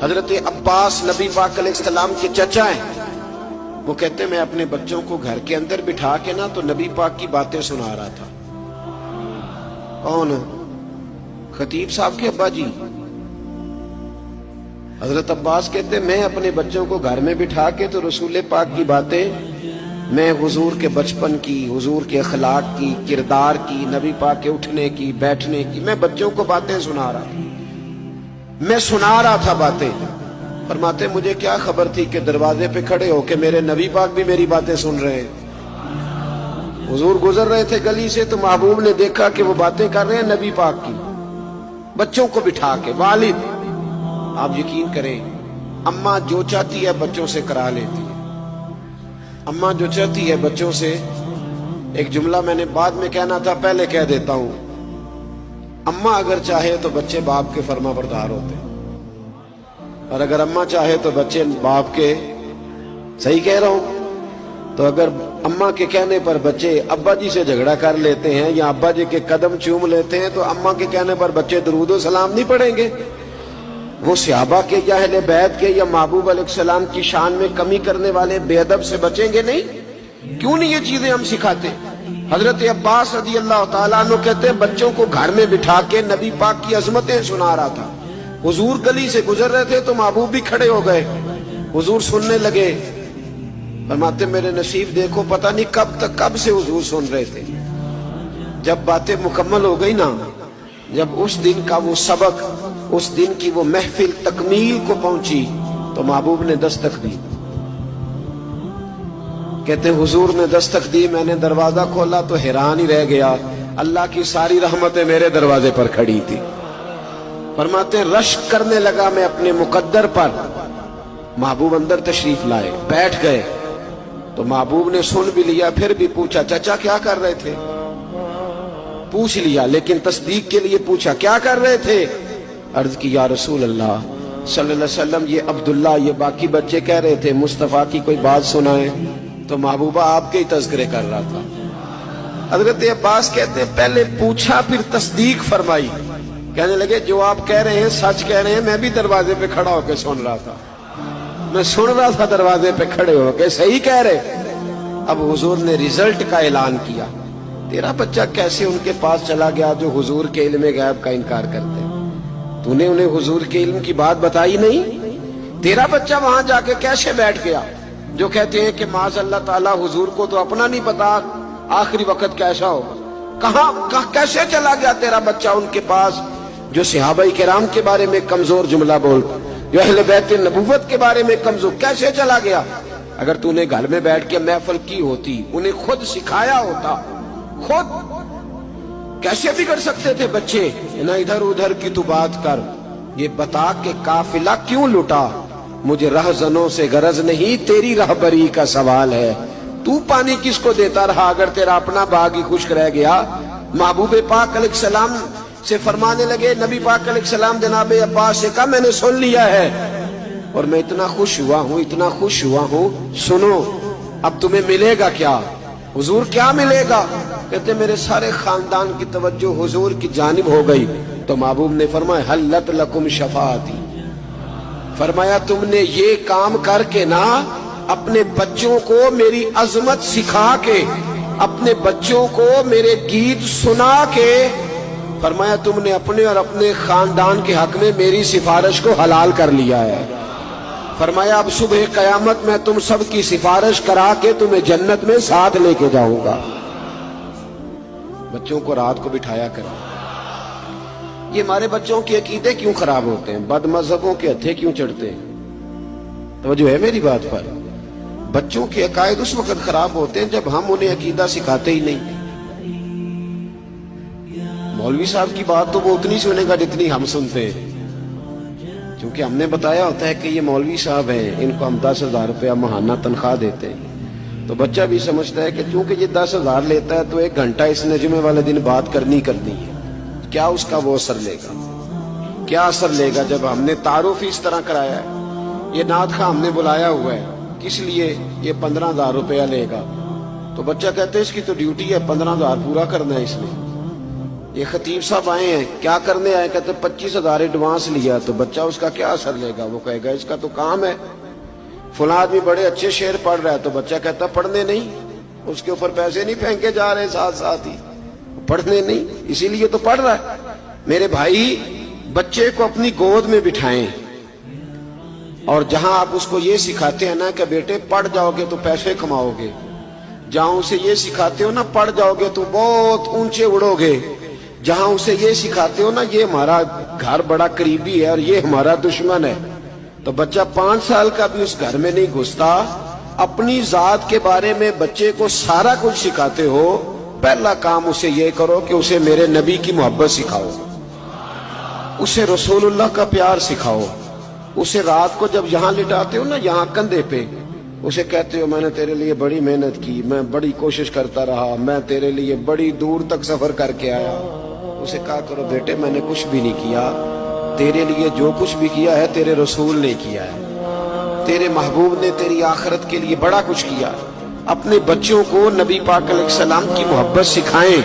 حضرت عباس نبی پاک علیہ السلام کے چچا ہیں. وہ کہتے ہیں میں اپنے بچوں کو گھر کے اندر بٹھا کے نا تو نبی پاک کی باتیں سنا رہا تھا. کون؟ خطیب صاحب کے ابا جی. حضرت عباس کہتے ہیں میں اپنے بچوں کو گھر میں بٹھا کے تو رسول پاک کی باتیں، میں حضور کے بچپن کی، حضور کے اخلاق کی، کردار کی، نبی پاک کے اٹھنے کی، بیٹھنے کی، میں بچوں کو باتیں سنا رہا تھا. میں سنا رہا تھا باتیں. فرماتے مجھے کیا خبر تھی کہ دروازے پہ کھڑے ہو کے میرے نبی پاک بھی میری باتیں سن رہے ہیں. حضور گزر رہے تھے گلی سے تو محبوب نے دیکھا کہ وہ باتیں کر رہے ہیں نبی پاک کی، بچوں کو بٹھا کے. والد، آپ یقین کریں، اماں جو چاہتی ہے بچوں سے کرا لیتی ہے. اماں جو چاہتی ہے بچوں سے. ایک جملہ میں نے بعد میں کہنا تھا، پہلے کہہ دیتا ہوں. اماں اگر چاہے تو بچے باپ کے فرما بردار ہوتے ہیں، اور اگر اماں چاہے تو بچے باپ کے. صحیح کہہ رہا ہوں؟ تو اگر اماں کے کہنے پر بچے ابا جی سے جھگڑا کر لیتے ہیں یا ابا جی کے قدم چوم لیتے ہیں تو اماں کے کہنے پر بچے درود و سلام نہیں پڑھیں گے. وہ صحابہ کے یا اہل بیت کے یا محبوب علیہ السلام کی شان میں کمی کرنے والے بے ادب سے بچیں گے نہیں؟ کیوں نہیں یہ چیزیں ہم سکھاتے؟ حضرت عباس رضی اللہ تعالیٰ عنہ کہتے ہیں بچوں کو گھر میں بٹھا کے نبی پاک کی عظمتیں سنا رہا تھا. حضور گلی سے گزر رہے تھے تو محبوب بھی کھڑے ہو گئے. حضور سننے لگے. فرماتے میرے نصیب دیکھو، پتہ نہیں کب سے حضور سن رہے تھے. جب باتیں مکمل ہو گئی نا، جب اس دن کا وہ سبق، اس دن کی وہ محفل تکمیل کو پہنچی تو محبوب نے دستک دی. کہتے ہیں حضور نے دستک دی، میں نے دروازہ کھولا تو حیران ہی رہ گیا، اللہ کی ساری رحمتیں میرے دروازے پر کھڑی تھی. فرماتے ہیں رشک کرنے لگا میں اپنے مقدر پر. محبوب اندر تشریف لائے، بیٹھ گئے تو محبوب نے سن بھی لیا، پھر بھی پوچھا چچا کیا کر رہے تھے؟ پوچھ لیا لیکن تصدیق کے لیے پوچھا کیا کر رہے تھے؟ عرض کی یا رسول اللہ صلی اللہ علیہ وسلم یہ عبداللہ یہ باقی بچے کہہ رہے تھے مصطفیٰ کی کوئی بات سنائے، تو محبوبہ آپ کے ہی تذکرے کر رہا تھا. حضرت عباس کہتے ہیں پہلے پوچھا پھر تصدیق فرمائی. کہنے لگے جو آپ کہہ رہے ہیں سچ کہہ رہے ہیں، میں بھی دروازے پہ کھڑا ہو کے سن رہا تھا، میں سن رہا تھا دروازے پہ کھڑے ہو کے، صحیح کہہ رہے. اب حضور نے رزلٹ کا اعلان کیا. تیرا بچہ کیسے ان کے پاس چلا گیا جو حضور کے علم غیب کا انکار کرتے ہیں؟ تو نے انہیں حضور کے علم کی بات بتائی نہیں؟ تیرا بچہ وہاں جا کے کیسے بیٹھ گیا؟ جو کہتے ہیں کہ معاذ اللہ تعالیٰ حضور کو تو اپنا نہیں پتا آخری وقت کیسا ہوگا. کہاں کیسے چلا گیا تیرا بچہ ان کے پاس جو صحابہ کرام کے بارے میں کمزور جملہ بول، جو اہل بیت نبوت کے بارے میں کمزور، کیسے چلا گیا؟ اگر تو نے گھر میں بیٹھ کے محفل کی ہوتی، انہیں خود سکھایا ہوتا، خود کیسے بگڑ سکتے تھے بچے؟ نہ ادھر ادھر کی تو بات کر، یہ بتا کہ قافلہ کیوں لٹا؟ مجھے رہزنوں سے غرض نہیں، تیری رہبری کا سوال ہے. تو پانی کس کو دیتا رہا اگر تیرا اپنا باغ ہی خشک رہ گیا؟ محبوب پاک علیہ السلام سے فرمانے لگے، نبی پاک علیہ السلام جناب عباس سے کہا میں نے سن لیا ہے اور میں اتنا خوش ہوا ہوں، اتنا خوش ہوا ہوں. سنو اب تمہیں ملے گا کیا؟ حضور کیا ملے گا؟ کہتے میرے سارے خاندان کی توجہ حضور کی جانب ہو گئی. تو محبوب نے فرمایا حلت لکم شفاعتی، فرمایا تم نے یہ کام کر کے نا اپنے بچوں کو میری عظمت سکھا کے، اپنے بچوں کو میرے گیت سنا کے، فرمایا تم نے اپنے اور اپنے خاندان کے حق میں میری سفارش کو حلال کر لیا ہے. فرمایا اب صبح قیامت میں تم سب کی سفارش کرا کے تمہیں جنت میں ساتھ لے کے جاؤں گا. بچوں کو رات کو بٹھایا کریں. یہ ہمارے بچوں کے عقیدے کیوں خراب ہوتے ہیں؟ بد مذہبوں کے ہتھے کیوں چڑھتے ہیں؟ توجہ ہے میری بات پر؟ بچوں کے عقائد اس وقت خراب ہوتے ہیں جب ہم انہیں عقیدہ سکھاتے ہی نہیں. مولوی صاحب کی بات تو وہ اتنی سنے گا جتنی ہم سنتے ہیں، کیونکہ ہم نے بتایا ہوتا ہے کہ یہ مولوی صاحب ہیں، ان کو ہم 10,000 روپیہ ماہانہ تنخواہ دیتے ہیں. تو بچہ بھی سمجھتا ہے کہ چونکہ یہ 10,000 لیتا ہے تو 1 گھنٹہ اس نے جمعے والے دن بات کرنی ہے. کیا اس کا وہ اثر لے گا؟ کیا اثر لے گا جب ہم نے تعارف ہی اس طرح کرایا ہے؟ یہ نعت خواہ ہم نے بلایا ہوا ہے، کس لیے؟ یہ 15,000 روپیہ لے گا. تو بچہ کہتے ہے اس کی تو ڈیوٹی ہے، 15,000 پورا کرنا ہے اس نے. یہ خطیب صاحب آئے ہیں، کیا کرنے آئے؟ کہتے 25,000 ایڈوانس لیا، تو بچہ اس کا کیا اثر لے گا؟ وہ کہے گا اس کا تو کام ہے۔ فلاں آدمی بڑے اچھے شعر پڑھ رہا ہے، تو بچہ کہتا پڑھنے نہیں، اس کے اوپر پیسے نہیں پھینکے جا رہے ساتھ ساتھ ہی، پڑھنے نہیں، اسی لیے تو پڑھ رہا ہے۔ میرے بھائی، بچے کو اپنی گود میں بٹھائیں، اور جہاں آپ اس کو یہ سکھاتے ہیں نا کہ بیٹے پڑھ جاؤ گے تو پیسے کماؤ گے، جہاں اسے یہ سکھاتے ہو نا پڑھ جاؤ گے تو بہت اونچے اڑو گے، جہاں اسے یہ سکھاتے ہو نا یہ ہمارا گھر بڑا قریبی ہے اور یہ ہمارا دشمن ہے، تو بچہ 5 سال کا بھی اس گھر میں نہیں گھستا۔ اپنی ذات کے بارے میں بچے کو سارا کچھ سکھاتے ہو، پہلا کام اسے یہ کرو کہ اسے میرے نبی کی محبت سکھاؤ، اسے رسول اللہ کا پیار سکھاؤ، اسے رات کو جب یہاں لٹاتے ہو نا، یہاں کندھے پہ، اسے کہتے ہو میں نے تیرے لیے بڑی محنت کی، میں بڑی کوشش کرتا رہا، میں تیرے لیے بڑی دور تک سفر کر کے آیا، اسے کہا کرو بیٹے میں نے کچھ بھی نہیں کیا، تیرے لیے جو کچھ بھی کیا ہے تیرے رسول نے کیا ہے، تیرے محبوب نے تیری آخرت کے لیے بڑا کچھ کیا۔ اپنے بچوں کو نبی پاک علیہ السلام کی محبت سکھائیں،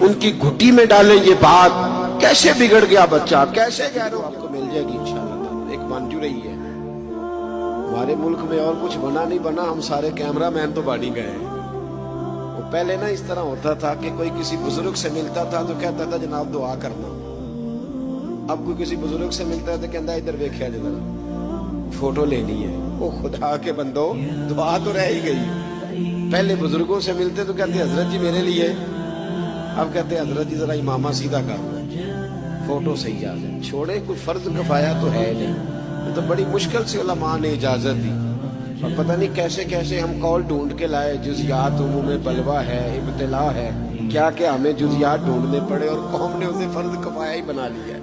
ان کی گھٹی میں ڈالیں یہ بات۔ کیسے بگڑ گیا بچہ، کیسے غیروں آپ کو مل جائے گی انشاءاللہ، ایک بن جو رہی ہے۔ ہمارے ملک میں اور کچھ بنا نہیں بنا، ہم سارے کیمرہ مین تو بانی گئے ہیں۔ وہ پہلے نا اس طرح ہوتا تھا کہ کوئی کسی بزرگ سے ملتا تھا تو کہتا تھا جناب دعا کرنا، اب کوئی کسی بزرگ سے ملتا ہے تو کہتا ہے ادھر ویکھیا جناب فوٹو لینی ہے۔ وہ خدا کے بندو، دعا تو رہ ہی گئی۔ پہلے بزرگوں سے ملتے تو کہتے حضرت جی میرے لیے، اب کہتے حضرت جی ذرا امامہ سیدھا کر دو، فوٹو صحیح آ جائے، چھوڑے کوئی فرض کفایہ تو ہے نہیں، تو بڑی مشکل سے علماء نے اجازت دی، اور پتہ نہیں کیسے کیسے ہم قول ڈھونڈ کے لائے، جزیات عموم بلوہ ہے، ابتلا ہے، کیا کیا ہمیں جزیات ڈھونڈنے پڑے، اور قوم نے اسے فرض کفایہ ہی بنا لیا ہے۔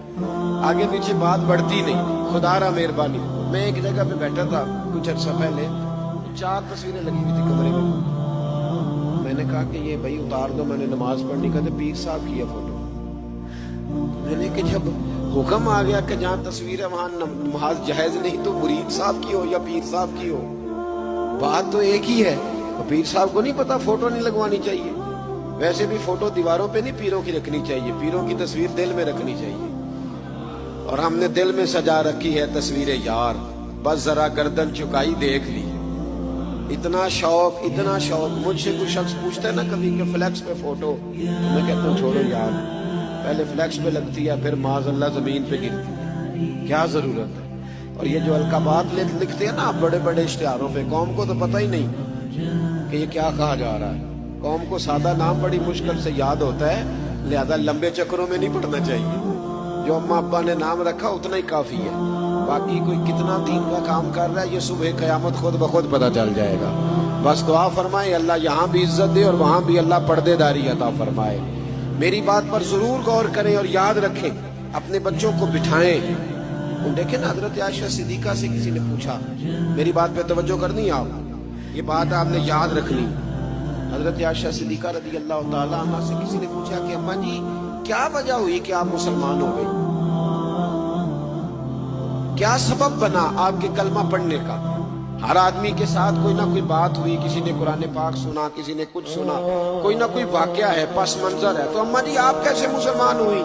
آگے پیچھے بات بڑھتی نہیں، خدا را مہربانی۔ میں ایک جگہ پہ بیٹھا تھا کچھ عرصہ پہلے، 4 تصویریں لگی ہوئی تھی کمرے میں، میں نے کہا کہ یہ بھائی اتار دو، میں نے نماز پڑھنی، کہتے پیر صاحب کی ہے فوٹو۔ میں نے کہ جب حکم آ گیا کہ جہاں تصویر ہے وہاں نماز جائز نہیں، تو مرید صاحب کی ہو یا پیر صاحب کی ہو، بات تو ایک ہی ہے۔ پیر صاحب کو نہیں پتا فوٹو نہیں لگوانی چاہیے، ویسے بھی فوٹو دیواروں پہ نہیں پیروں کی رکھنی چاہیے، پیروں کی تصویر دل میں رکھنی چاہیے، اور ہم نے دل میں سجا رکھی ہے تصویر یار، بس ذرا گردن چکائی دیکھ لی۔ اتنا شوق، اتنا شوق۔ مجھ سے کوئی شخص پوچھتا ہے نا کبھی کہ فلیکس پہ فوٹو، تو میں کہتا ہوں چھوڑو یار، پہلے فلیکس پہ لگتی ہے پھر معاذ اللہ زمین پہ گرتی ہے، کیا ضرورت ہے؟ اور یہ جو القابات لکھتے ہیں نا بڑے بڑے اشتہاروں پہ، قوم کو تو پتہ ہی نہیں کہ یہ کیا کہا جا رہا ہے۔ قوم کو سادہ نام بڑی مشکل سے یاد ہوتا ہے، لہذا لمبے چکروں میں نہیں پڑھنا چاہیے، جو اماں ابا نے نام رکھا اتنا ہی کافی ہے، باقی کوئی کتنا دین کا کام کر رہا ہے یہ صبح قیامت خود بخود پتہ چل جائے گا۔ بس دعا فرمائے اللہ یہاں بھی عزت دے اور وہاں بھی اللہ پردے داری عطا فرمائے۔ میری بات پر ضرور غور کریں اور یاد رکھیں، اپنے بچوں کو بٹھائیں۔ دیکھیں نا حضرت عائشہ صدیقہ سے کسی نے پوچھا، میری بات پہ توجہ کرنی، آپ یہ بات آپ نے یاد رکھنی۔ حضرت عائشہ صدیقہ رضی اللہ تعالیٰ عنہ سے کسی نے پوچھا کہ اماں جی کیا وجہ ہوئی کہ آپ مسلمان ہو گئی، کیا سبب بنا آپ کے کلمہ پڑھنے کا؟ ہر آدمی کے ساتھ کوئی نہ کوئی بات ہوئی، کسی نے قرآن پاک سنا، کسی نے کچھ سنا، کوئی نہ کوئی واقعہ ہے، پس منظر ہے، تو اماں جی آپ کیسے مسلمان ہوئی؟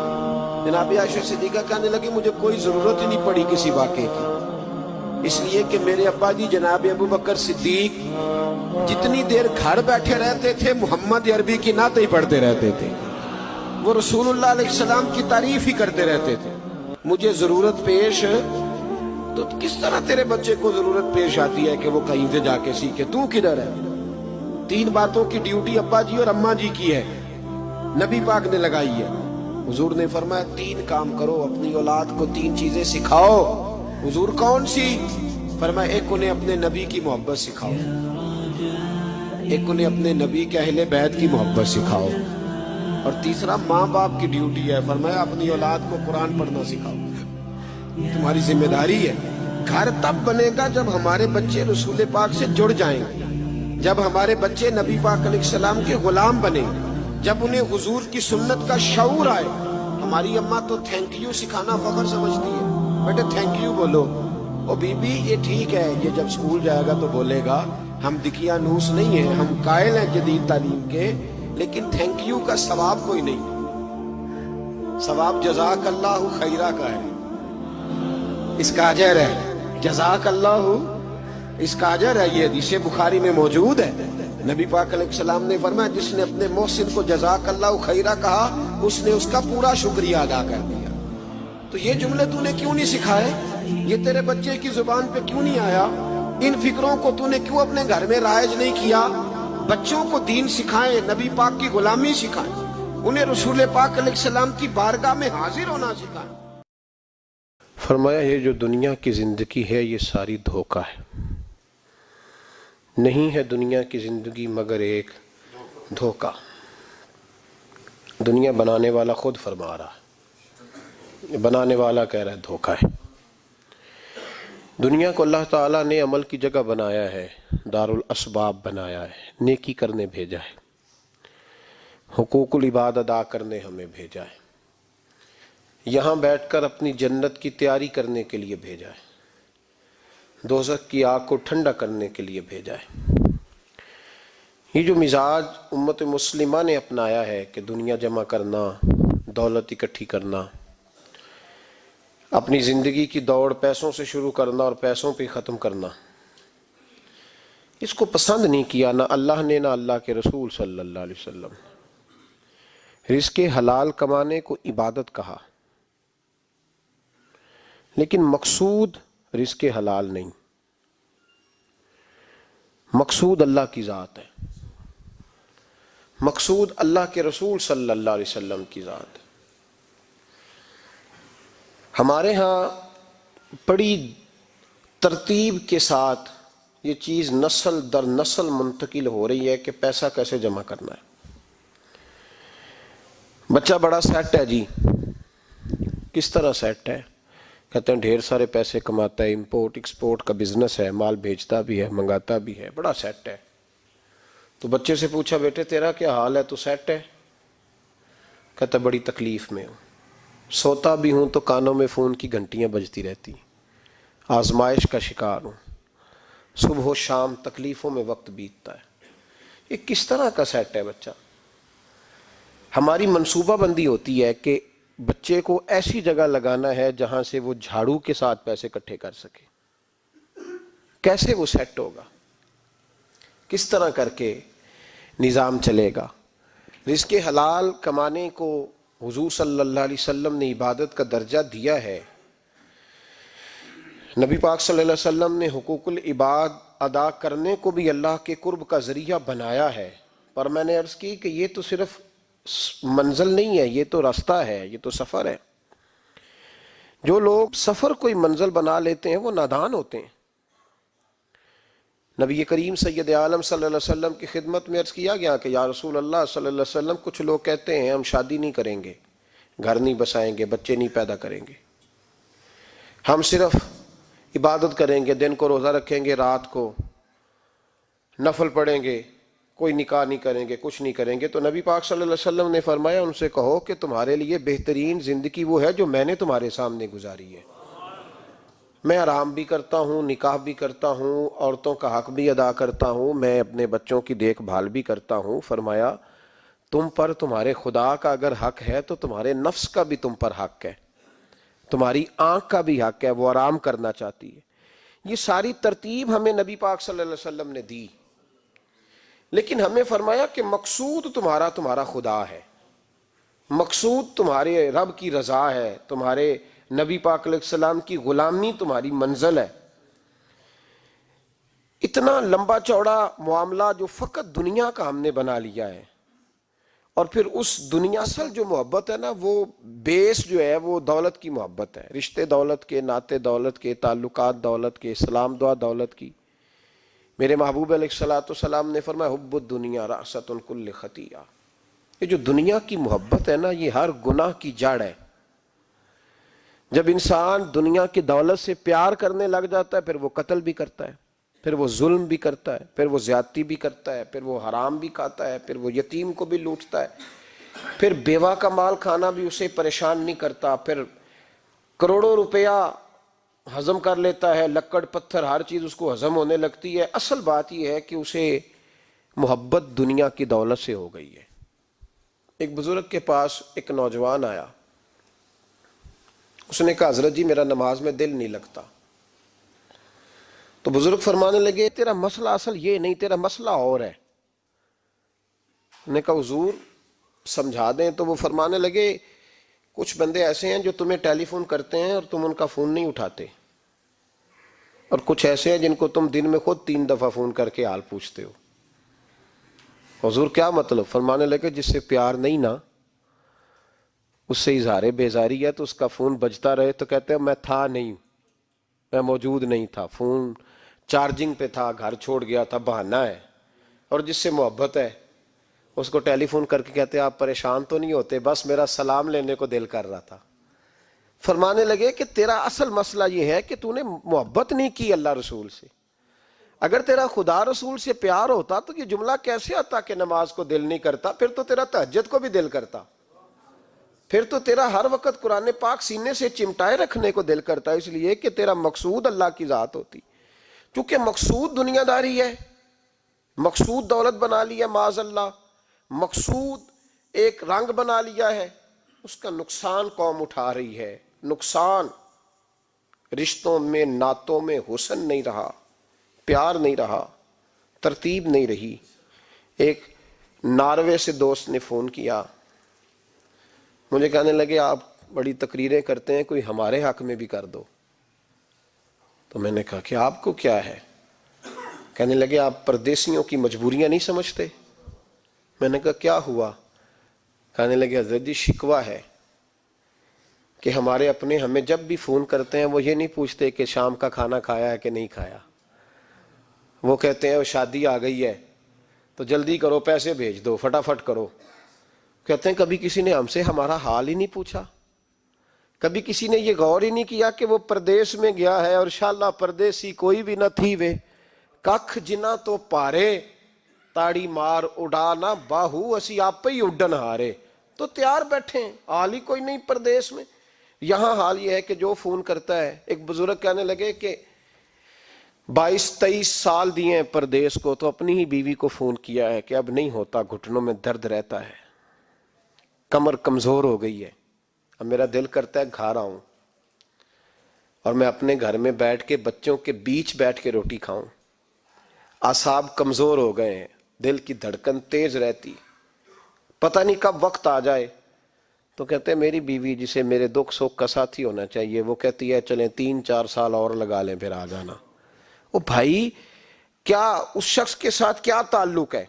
جناب عائشہ صدیقہ کہنے لگی مجھے کوئی ضرورت ہی نہیں پڑی کسی واقعے کی، اس لیے کہ میرے ابا جی جناب ابو بکر صدیق جتنی دیر گھر بیٹھے رہتے تھے محمد عربی کی نعت ہی پڑھتے رہتے تھے، وہ رسول اللہ علیہ السلام کی تعریف ہی کرتے رہتے تھے۔ مجھے ضرورت پیش، تو کس طرح تیرے بچے کو ضرورت پیش آتی ہے کہ وہ کہیں سے جا کے سیکھے؟ تو کدھر ہے؟ 3 باتوں کی ڈیوٹی ابا جی اور اماں جی کی ہے، نبی پاک نے لگائی ہے۔ حضور نے فرمایا 3 کام کرو، اپنی اولاد کو 3 چیزیں سکھاؤ۔ حضور کون سی؟ فرمایا ایک انہیں اپنے نبی کی محبت سکھاؤ، ایک انہیں اپنے نبی کے اہل بیت کی محبت سکھاؤ، اور تیسرا ماں باپ کی ڈیوٹی ہے، فرمایا اپنی اولاد کو قرآن پڑھنا سکھاؤ، تمہاری ذمہ داری ہے۔ گھر تب بنے گا جب ہمارے بچے رسول پاک سے جڑ جائیں گے، جب ہمارے بچے نبی پاک علیہ السلام کے غلام بنیں، جب انہیں حضور کی سنت کا شعور آئے۔ ہماری اماں تو تھینک یو سکھانا فخر سمجھتی ہے، بیٹے تھینک یو بولو۔ او بی بی یہ ٹھیک ہے، یہ جب سکول جائے گا تو بولے گا، ہم دقیانوس نہیں ہیں، ہم قائل ہیں جدید تعلیم کے، لیکن تھینک یو کا ثواب کوئی نہیں۔ ثواب جزاک اللہ خیرہ کا ہے، اس کا اجر ہے جزاک اللہ، اس کا اجر ہے۔ یہ حدیث بخاری میں موجود ہے۔ نبی پاک علیہ السلام نے فرمایا جس نے اپنے محسن کو جزاک اللہ خیرہ کہا اس نے اس کا پورا شکریہ ادا کر دیا۔ تو یہ جملے تو نے کیوں نہیں سکھائے؟ یہ تیرے بچے کی زبان پہ کیوں نہیں آیا؟ ان فکروں کو تو نے کیوں اپنے گھر میں رائج نہیں کیا؟ بچوں کو دین سکھائیں، نبی پاک کی غلامی سکھائیں، انہیں رسول پاک علیہ السلام کی بارگاہ میں حاضر ہونا سکھائیں۔ فرمایا یہ جو دنیا کی زندگی ہے یہ ساری دھوکہ ہے، نہیں ہے دنیا کی زندگی مگر ایک دھوکہ۔ دنیا بنانے والا خود فرما رہا ہے، بنانے والا کہہ رہا ہے دھوکہ ہے۔ دنیا کو اللہ تعالیٰ نے عمل کی جگہ بنایا ہے، دار الاسباب بنایا ہے، نیکی کرنے بھیجا ہے، حقوق العباد ادا کرنے ہمیں بھیجا ہے، یہاں بیٹھ کر اپنی جنت کی تیاری کرنے کے لیے بھیجا ہے، دوزخ کی آگ کو ٹھنڈا کرنے کے لیے بھیجا ہے۔ یہ جو مزاج امت مسلمہ نے اپنایا ہے کہ دنیا جمع کرنا، دولت اکٹھی کرنا، اپنی زندگی کی دوڑ پیسوں سے شروع کرنا اور پیسوں پہ ختم کرنا، اس کو پسند نہیں کیا نہ اللہ نے نہ اللہ کے رسول صلی اللہ علیہ وسلم۔ رزق حلال کمانے کو عبادت کہا، لیکن مقصود رزق حلال نہیں، مقصود اللہ کی ذات ہے، مقصود اللہ کے رسول صلی اللہ علیہ وسلم کی ذات ہے۔ ہمارے ہاں بڑی ترتیب کے ساتھ یہ چیز نسل در نسل منتقل ہو رہی ہے کہ پیسہ کیسے جمع کرنا ہے۔ بچہ بڑا سیٹ ہے جی، کس طرح سیٹ ہے؟ کہتے ہیں ڈھیر سارے پیسے کماتا ہے، امپورٹ ایکسپورٹ کا بزنس ہے، مال بھیجتا بھی ہے، منگاتا بھی ہے، بڑا سیٹ ہے۔ تو بچے سے پوچھا بیٹے تیرا کیا حال ہے، تو سیٹ ہے؟ کہتا بڑی تکلیف میں ہوں، سوتا بھی ہوں تو کانوں میں فون کی گھنٹیاں بجتی رہتی، آزمائش کا شکار ہوں، صبح و شام تکلیفوں میں وقت بیتتا ہے۔ یہ کس طرح کا سیٹ ہے بچہ؟ ہماری منصوبہ بندی ہوتی ہے کہ بچے کو ایسی جگہ لگانا ہے جہاں سے وہ جھاڑو کے ساتھ پیسے اکٹھے کر سکے۔ کیسے وہ سیٹ ہوگا؟ کس طرح کر کے نظام چلے گا؟ رزق حلال کمانے کو حضور صلی اللہ علیہ وسلم نے عبادت کا درجہ دیا ہے۔ نبی پاک صلی اللہ علیہ وسلم نے حقوق العباد ادا کرنے کو بھی اللہ کے قرب کا ذریعہ بنایا ہے، پر میں نے عرض کی کہ یہ تو صرف منزل نہیں ہے، یہ تو راستہ ہے، یہ تو سفر ہے۔ جو لوگ سفر کوئی منزل بنا لیتے ہیں وہ نادان ہوتے ہیں۔ نبی کریم سید عالم صلی اللہ علیہ وسلم کی خدمت میں عرض کیا گیا کہ یا رسول اللہ صلی اللہ علیہ وسلم کچھ لوگ کہتے ہیں ہم شادی نہیں کریں گے، گھر نہیں بسائیں گے، بچے نہیں پیدا کریں گے، ہم صرف عبادت کریں گے، دن کو روزہ رکھیں گے، رات کو نفل پڑھیں گے، کوئی نکاح نہیں کریں گے، کچھ نہیں کریں گے۔ تو نبی پاک صلی اللہ علیہ وسلم نے فرمایا ان سے کہو کہ تمہارے لیے بہترین زندگی وہ ہے جو میں نے تمہارے سامنے گزاری ہے۔ میں آرام بھی کرتا ہوں، نکاح بھی کرتا ہوں، عورتوں کا حق بھی ادا کرتا ہوں، میں اپنے بچوں کی دیکھ بھال بھی کرتا ہوں۔ فرمایا تم پر تمہارے خدا کا اگر حق ہے تو تمہارے نفس کا بھی تم پر حق ہے، تمہاری آنکھ کا بھی حق ہے، وہ آرام کرنا چاہتی ہے۔ یہ ساری ترتیب ہمیں نبی پاک صلی اللہ علیہ وسلم نے دی، لیکن ہمیں فرمایا کہ مقصود تمہارا خدا ہے، مقصود تمہارے رب کی رضا ہے، تمہارے نبی پاک علیہ السلام کی غلامی تمہاری منزل ہے۔ اتنا لمبا چوڑا معاملہ جو فقط دنیا کا ہم نے بنا لیا ہے، اور پھر اس دنیا اصل جو محبت ہے نا، وہ بیس جو ہے وہ دولت کی محبت ہے، رشتے دولت کے، ناطے دولت کے، تعلقات دولت کے، اسلام دعا دولت کی۔ میرے محبوب علیہ الصلوۃ والسلام نے فرمایا حب الدنیا رأسۃ کل خطیئہ، یہ جو دنیا کی محبت ہے نا یہ ہر گناہ کی جڑ ہے۔ جب انسان دنیا کی دولت سے پیار کرنے لگ جاتا ہے پھر وہ قتل بھی کرتا ہے، پھر وہ ظلم بھی کرتا ہے، پھر وہ زیادتی بھی کرتا ہے، پھر وہ حرام بھی کھاتا ہے، پھر وہ یتیم کو بھی لوٹتا ہے، پھر بیوہ کا مال کھانا بھی اسے پریشان نہیں کرتا، پھر کروڑوں روپیہ ہضم کر لیتا ہے، لکڑ پتھر ہر چیز اس کو ہضم ہونے لگتی ہے۔ اصل بات یہ ہے کہ اسے محبت دنیا کی دولت سے ہو گئی ہے۔ ایک بزرگ کے پاس ایک نوجوان آیا، اس نے کہا حضرت جی میرا نماز میں دل نہیں لگتا. تو بزرگ فرمانے لگے تیرا مسئلہ اصل یہ نہیں، تیرا مسئلہ اور ہے. نے کہا حضور سمجھا دیں. تو وہ فرمانے لگے کچھ بندے ایسے ہیں جو تمہیں ٹیلی فون کرتے ہیں اور تم ان کا فون نہیں اٹھاتے، اور کچھ ایسے ہیں جن کو تم دن میں خود 3 دفعہ فون کر کے حال پوچھتے ہو. حضور کیا مطلب؟ فرمانے لگے جس سے پیار نہیں نا، اس سے اظہار بیزاری ہے تو اس کا فون بجتا رہے تو کہتے ہیں میں تھا نہیں، میں موجود نہیں تھا، فون چارجنگ پہ تھا، گھر چھوڑ گیا تھا، بہانہ ہے. اور جس سے محبت ہے اس کو ٹیلی فون کر کے کہتے ہیں آپ پریشان تو نہیں ہوتے، بس میرا سلام لینے کو دل کر رہا تھا. فرمانے لگے کہ تیرا اصل مسئلہ یہ ہے کہ تو نے محبت نہیں کی اللہ رسول سے. اگر تیرا خدا رسول سے پیار ہوتا تو یہ جملہ کیسے آتا کہ نماز کو دل نہیں کرتا؟ پھر تو تیرا تہجد کو بھی دل کرتا، پھر تو تیرا ہر وقت قرآن پاک سینے سے چمٹائے رکھنے کو دل کرتا. اس لیے کہ تیرا مقصود اللہ کی ذات ہوتی. چونکہ مقصود دنیا داری ہے، مقصود دولت بنا لیا معاذ اللہ، مقصود ایک رنگ بنا لیا ہے، اس کا نقصان قوم اٹھا رہی ہے. نقصان رشتوں میں، نعتوں میں حسن نہیں رہا، پیار نہیں رہا، ترتیب نہیں رہی. ایک ناروے سے دوست نے فون کیا، مجھے کہنے لگے آپ بڑی تقریریں کرتے ہیں، کوئی ہمارے حق میں بھی کر دو. تو میں نے کہا کہ آپ کو کیا ہے؟ کہنے لگے آپ پردیسیوں کی مجبوریاں نہیں سمجھتے. میں نے کہا کیا ہوا؟ کہنے لگے حضرت جی شکوہ ہے کہ ہمارے اپنے ہمیں جب بھی فون کرتے ہیں وہ یہ نہیں پوچھتے کہ شام کا کھانا کھایا ہے کہ نہیں کھایا. وہ کہتے ہیں شادی آ گئی ہے تو جلدی کرو، پیسے بھیج دو، فٹافٹ کرو. کہتے ہیں کبھی کسی نے ہم سے ہمارا حال ہی نہیں پوچھا، کبھی کسی نے یہ غور ہی نہیں کیا کہ وہ پردیس میں گیا ہے اور انشاءاللہ پردیسی کوئی بھی نہ تھی وے ککھ جنا تو پارے تاڑی مار اڑانا باہو اسی آپ ہی اڈن ہارے. تو تیار بیٹھے ہیں، حال ہی کوئی نہیں پردیس میں. یہاں حال یہ ہے کہ جو فون کرتا ہے، ایک بزرگ کہنے لگے کہ 22-23 سال دیے ہیں پردیس کو، تو اپنی ہی بیوی کو فون کیا ہے کہ اب نہیں ہوتا، گھٹنوں میں درد رہتا ہے، کمر کمزور ہو گئی ہے، اب میرا دل کرتا ہے گھر آؤں اور میں اپنے گھر میں بیٹھ کے بچوں کے بیچ بیٹھ کے روٹی کھاؤں. اعصاب کمزور ہو گئے ہیں، دل کی دھڑکن تیز رہتی، پتہ نہیں کب وقت آ جائے. تو کہتے ہیں میری بیوی جسے میرے دکھ سکھ کا ساتھی ہونا چاہیے، وہ کہتی ہے چلیں 3-4 سال اور لگا لیں پھر آ جانا. وہ بھائی کیا اس شخص کے ساتھ کیا تعلق ہے؟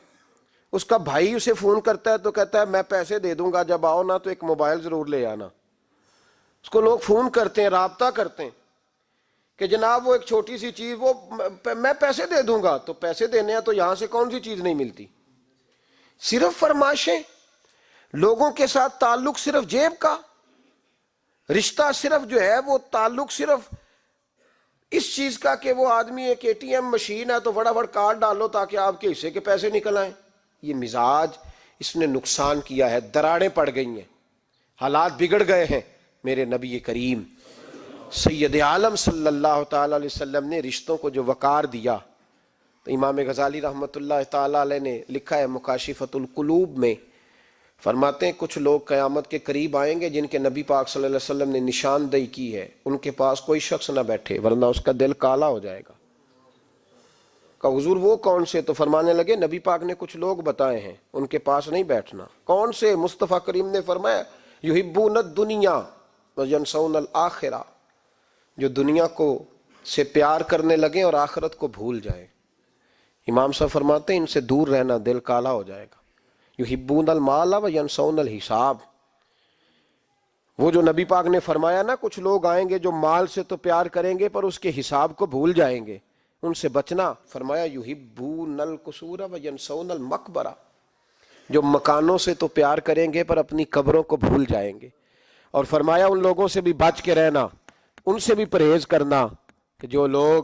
اس کا بھائی اسے فون کرتا ہے تو کہتا ہے میں پیسے دے دوں گا، جب آؤ نا تو ایک موبائل ضرور لے آنا. اس کو لوگ فون کرتے ہیں، رابطہ کرتے ہیں کہ جناب وہ ایک چھوٹی سی چیز، وہ میں پیسے دے دوں گا. تو پیسے دینے ہیں تو یہاں سے کون سی چیز نہیں ملتی؟ صرف فرمائشیں، لوگوں کے ساتھ تعلق صرف جیب کا رشتہ، صرف جو ہے وہ تعلق صرف اس چیز کا کہ وہ آدمی ایک ATM مشین ہے تو فٹافٹ کارڈ ڈالو تاکہ آپ کے حصے کے پیسے نکل آئیں. یہ مزاج اس نے نقصان کیا ہے، دراڑیں پڑ گئی ہیں، حالات بگڑ گئے ہیں. میرے نبی کریم سید عالم صلی اللہ تعالی علیہ وسلم نے رشتوں کو جو وقار دیا، تو امام غزالی رحمۃ اللہ تعالی علیہ نے لکھا ہے مکاشفۃ القلوب میں، فرماتے ہیں کچھ لوگ قیامت کے قریب آئیں گے جن کے نبی پاک صلی اللہ علیہ وسلم نے نشاندہی کی ہے، ان کے پاس کوئی شخص نہ بیٹھے ورنہ اس کا دل کالا ہو جائے گا. کہ حضور وہ کون سے؟ تو فرمانے لگے نبی پاک نے کچھ لوگ بتائے ہیں، ان کے پاس نہیں بیٹھنا. کون سے؟ مصطفیٰ کریم نے فرمایا یحبون الدنیا وینسون الآخرہ، جو دنیا کو سے پیار کرنے لگیں اور آخرت کو بھول جائیں. امام صاحب فرماتے ہیں ان سے دور رہنا، دل کالا ہو جائے گا. یحبون المال وینسون الحساب، وہ جو نبی پاک نے فرمایا نا کچھ لوگ آئیں گے جو مال سے تو پیار کریں گے پر اس کے حساب کو بھول جائیں گے، ان سے بچنا. فرمایا یحبون القصور وینسون المقبرہ، جو مکانوں سے تو پیار کریں گے پر اپنی قبروں کو بھول جائیں گے. اور فرمایا ان لوگوں سے بھی بچ کے رہنا، ان سے بھی پرہیز کرنا کہ جو لوگ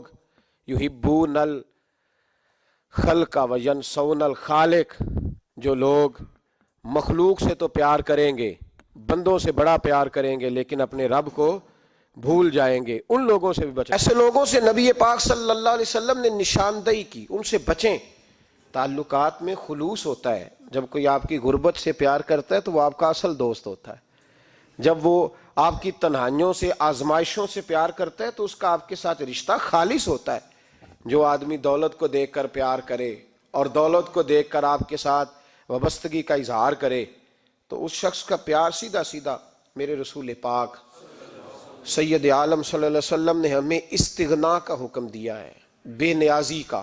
یحبون الخلق وینسون الخالق، جو لوگ مخلوق سے تو پیار کریں گے، بندوں سے بڑا پیار کریں گے لیکن اپنے رب کو بھول جائیں گے، ان لوگوں سے بھی بچیں. ایسے لوگوں سے نبی پاک صلی اللہ علیہ وسلم نے نشاندہی کی، ان سے بچیں. تعلقات میں خلوص ہوتا ہے، جب کوئی آپ کی غربت سے پیار کرتا ہے تو وہ آپ کا اصل دوست ہوتا ہے. جب وہ آپ کی تنہائیوں سے آزمائشوں سے پیار کرتا ہے تو اس کا آپ کے ساتھ رشتہ خالص ہوتا ہے۔ جو آدمی دولت کو دیکھ کر پیار کرے اور دولت کو دیکھ کر آپ کے ساتھ وابستگی کا اظہار کرے تو اس شخص کا پیار سیدھا سیدھا میرے رسول پاک سید عالم صلی اللہ علیہ وسلم نے ہمیں استغنا کا حکم دیا ہے، بے نیازی کا۔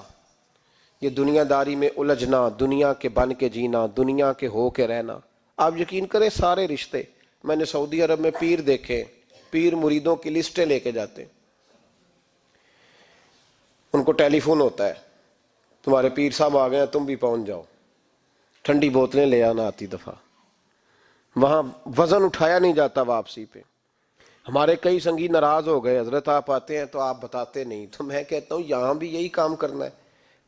یہ دنیا داری میں الجھنا، دنیا کے بن کے جینا، دنیا کے ہو کے رہنا، آپ یقین کریں سارے رشتے، میں نے سعودی عرب میں پیر دیکھے، پیر مریدوں کی لسٹیں لے کے جاتے، ان کو ٹیلی فون ہوتا ہے تمہارے پیر صاحب آ گئے ہیں، تم بھی پہنچ جاؤ، ٹھنڈی بوتلیں لے آنا آتی دفعہ، وہاں وزن اٹھایا نہیں جاتا واپسی پہ۔ ہمارے کئی سنگی ناراض ہو گئے، حضرت آپ آتے ہیں تو آپ بتاتے نہیں، تو میں کہتا ہوں یہاں بھی یہی کام کرنا ہے،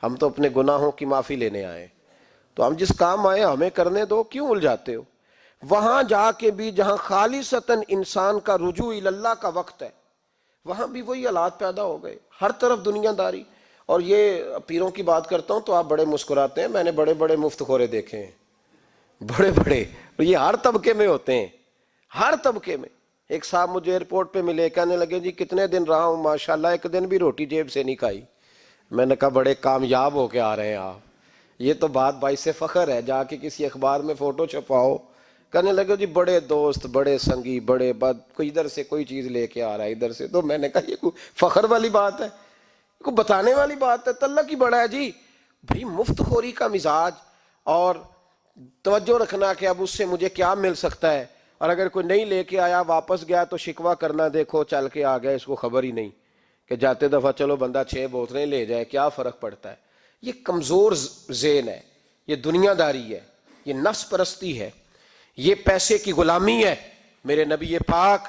ہم تو اپنے گناہوں کی معافی لینے آئے، تو ہم جس کام آئے ہمیں کرنے دو، کیوں الجھاتے ہو؟ وہاں جا کے بھی جہاں خالصتاً انسان کا رجوع اللہ کا وقت ہے، وہاں بھی وہی حالات پیدا ہو گئے، ہر طرف دنیا داری۔ اور یہ پیروں کی بات کرتا ہوں تو آپ بڑے مسکراتے ہیں، میں نے بڑے بڑے مفت خورے دیکھے ہیں، بڑے بڑے، اور یہ ہر طبقے میں ہوتے ہیں، ہر طبقے میں۔ ایک صاحب مجھے ایئرپورٹ پہ ملے، کہنے لگے جی کتنے دن رہا ہوں، ماشاءاللہ ایک دن بھی روٹی جیب سے نہیں کھائی۔ میں نے کہا بڑے کامیاب ہو کے آ رہے ہیں آپ، یہ تو بات باعث فخر ہے، جا کے کسی اخبار میں فوٹو چھپاؤ۔ کہنے لگے جی بڑے دوست، بڑے سنگی، بڑے کوئی ادھر سے کوئی چیز لے کے آ رہا ہے ادھر سے، تو میں نے کہا یہ کوئی فخر والی بات ہے، کوئی بتانے والی بات ہے؟ تلک کی بڑا ہے جی بھائی، مفت خوری کا مزاج، اور توجہ رکھنا کہ اب اس سے مجھے کیا مل سکتا ہے، اور اگر کوئی نہیں لے کے آیا واپس گیا تو شکوہ کرنا، دیکھو چل کے آ گیا، اس کو خبر ہی نہیں کہ جاتے دفعہ چلو بندہ 6 بوتلیں لے جائے، کیا فرق پڑتا ہے؟ یہ کمزور ذہن ہے، یہ دنیا داری ہے، یہ نفس پرستی ہے، یہ پیسے کی غلامی ہے۔ میرے نبی پاک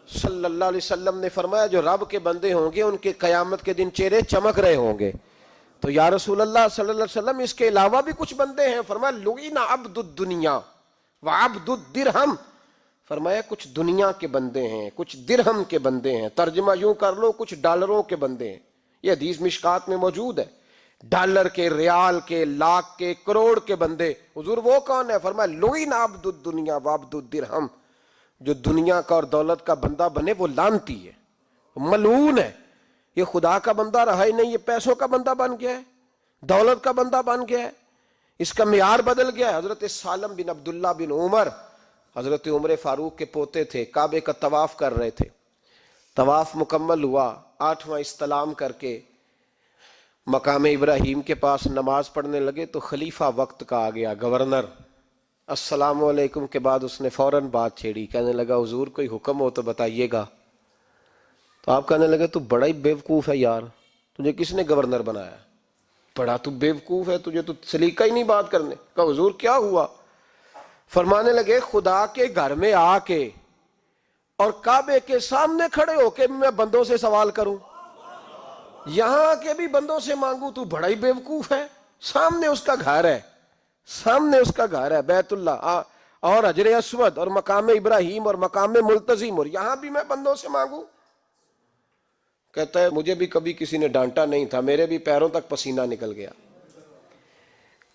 صلی اللہ علیہ وسلم نے فرمایا جو رب کے بندے ہوں گے ان کے قیامت کے دن چہرے چمک رہے ہوں گے۔ تو یا رسول اللہ صلی اللہ علیہ وسلم اس کے علاوہ بھی کچھ بندے ہیں، فرمایا لعن عبد الدنیا وعبد الدرہم، فرمایا کچھ دنیا کے بندے ہیں، کچھ درہم کے بندے ہیں، ترجمہ یوں کر لو کچھ ڈالروں کے بندے ہیں۔ یہ حدیث مشکات میں موجود ہے، ڈالر کے، ریال کے، لاکھ کے، کروڑ کے بندے۔ حضور وہ کون ہے؟ فرمایا لعن عبد الدنیا وعبد الدرہم، جو دنیا کا اور دولت کا بندہ بنے وہ لعنتی ہے، ملعون ہے۔ یہ خدا کا بندہ رہا ہی نہیں، یہ پیسوں کا بندہ بن گیا ہے، دولت کا بندہ بن گیا ہے، اس کا معیار بدل گیا ہے۔ حضرت سالم بن عبداللہ بن عمر، حضرت عمر فاروق کے پوتے تھے، کعبے کا طواف کر رہے تھے، طواف مکمل ہوا، 8واں استلام کر کے مقام ابراہیم کے پاس نماز پڑھنے لگے تو خلیفہ وقت کا آ گیا، گورنر، السلام علیکم کے بعد اس نے فوراً بات چھیڑی، کہنے لگا حضور کوئی حکم ہو تو بتائیے گا۔ تو آپ کہنے لگے تو بڑا ہی بیوقوف ہے یار، تجھے کس نے گورنر بنایا؟ بڑا تو بیوقوف ہے، تجھے تو سلیقہ ہی نہیں بات کرنے کا۔ حضور کیا ہوا؟ فرمانے لگے خدا کے گھر میں آ کے اور کعبے کے سامنے کھڑے ہو کے میں بندوں سے سوال کروں، یہاں آ کے بھی بندوں سے مانگوں، تو بڑا ہی بیوقوف ہے۔ سامنے اس کا گھر ہے، سامنے اس کا گھر ہے بیت اللہ اور حجر اسود اور مقام ابراہیم اور مقام ملتزم، اور یہاں بھی میں بندوں سے مانگوں؟ کہتا ہے مجھے بھی کبھی کسی نے ڈانٹا نہیں تھا، میرے بھی پیروں تک پسینہ نکل گیا،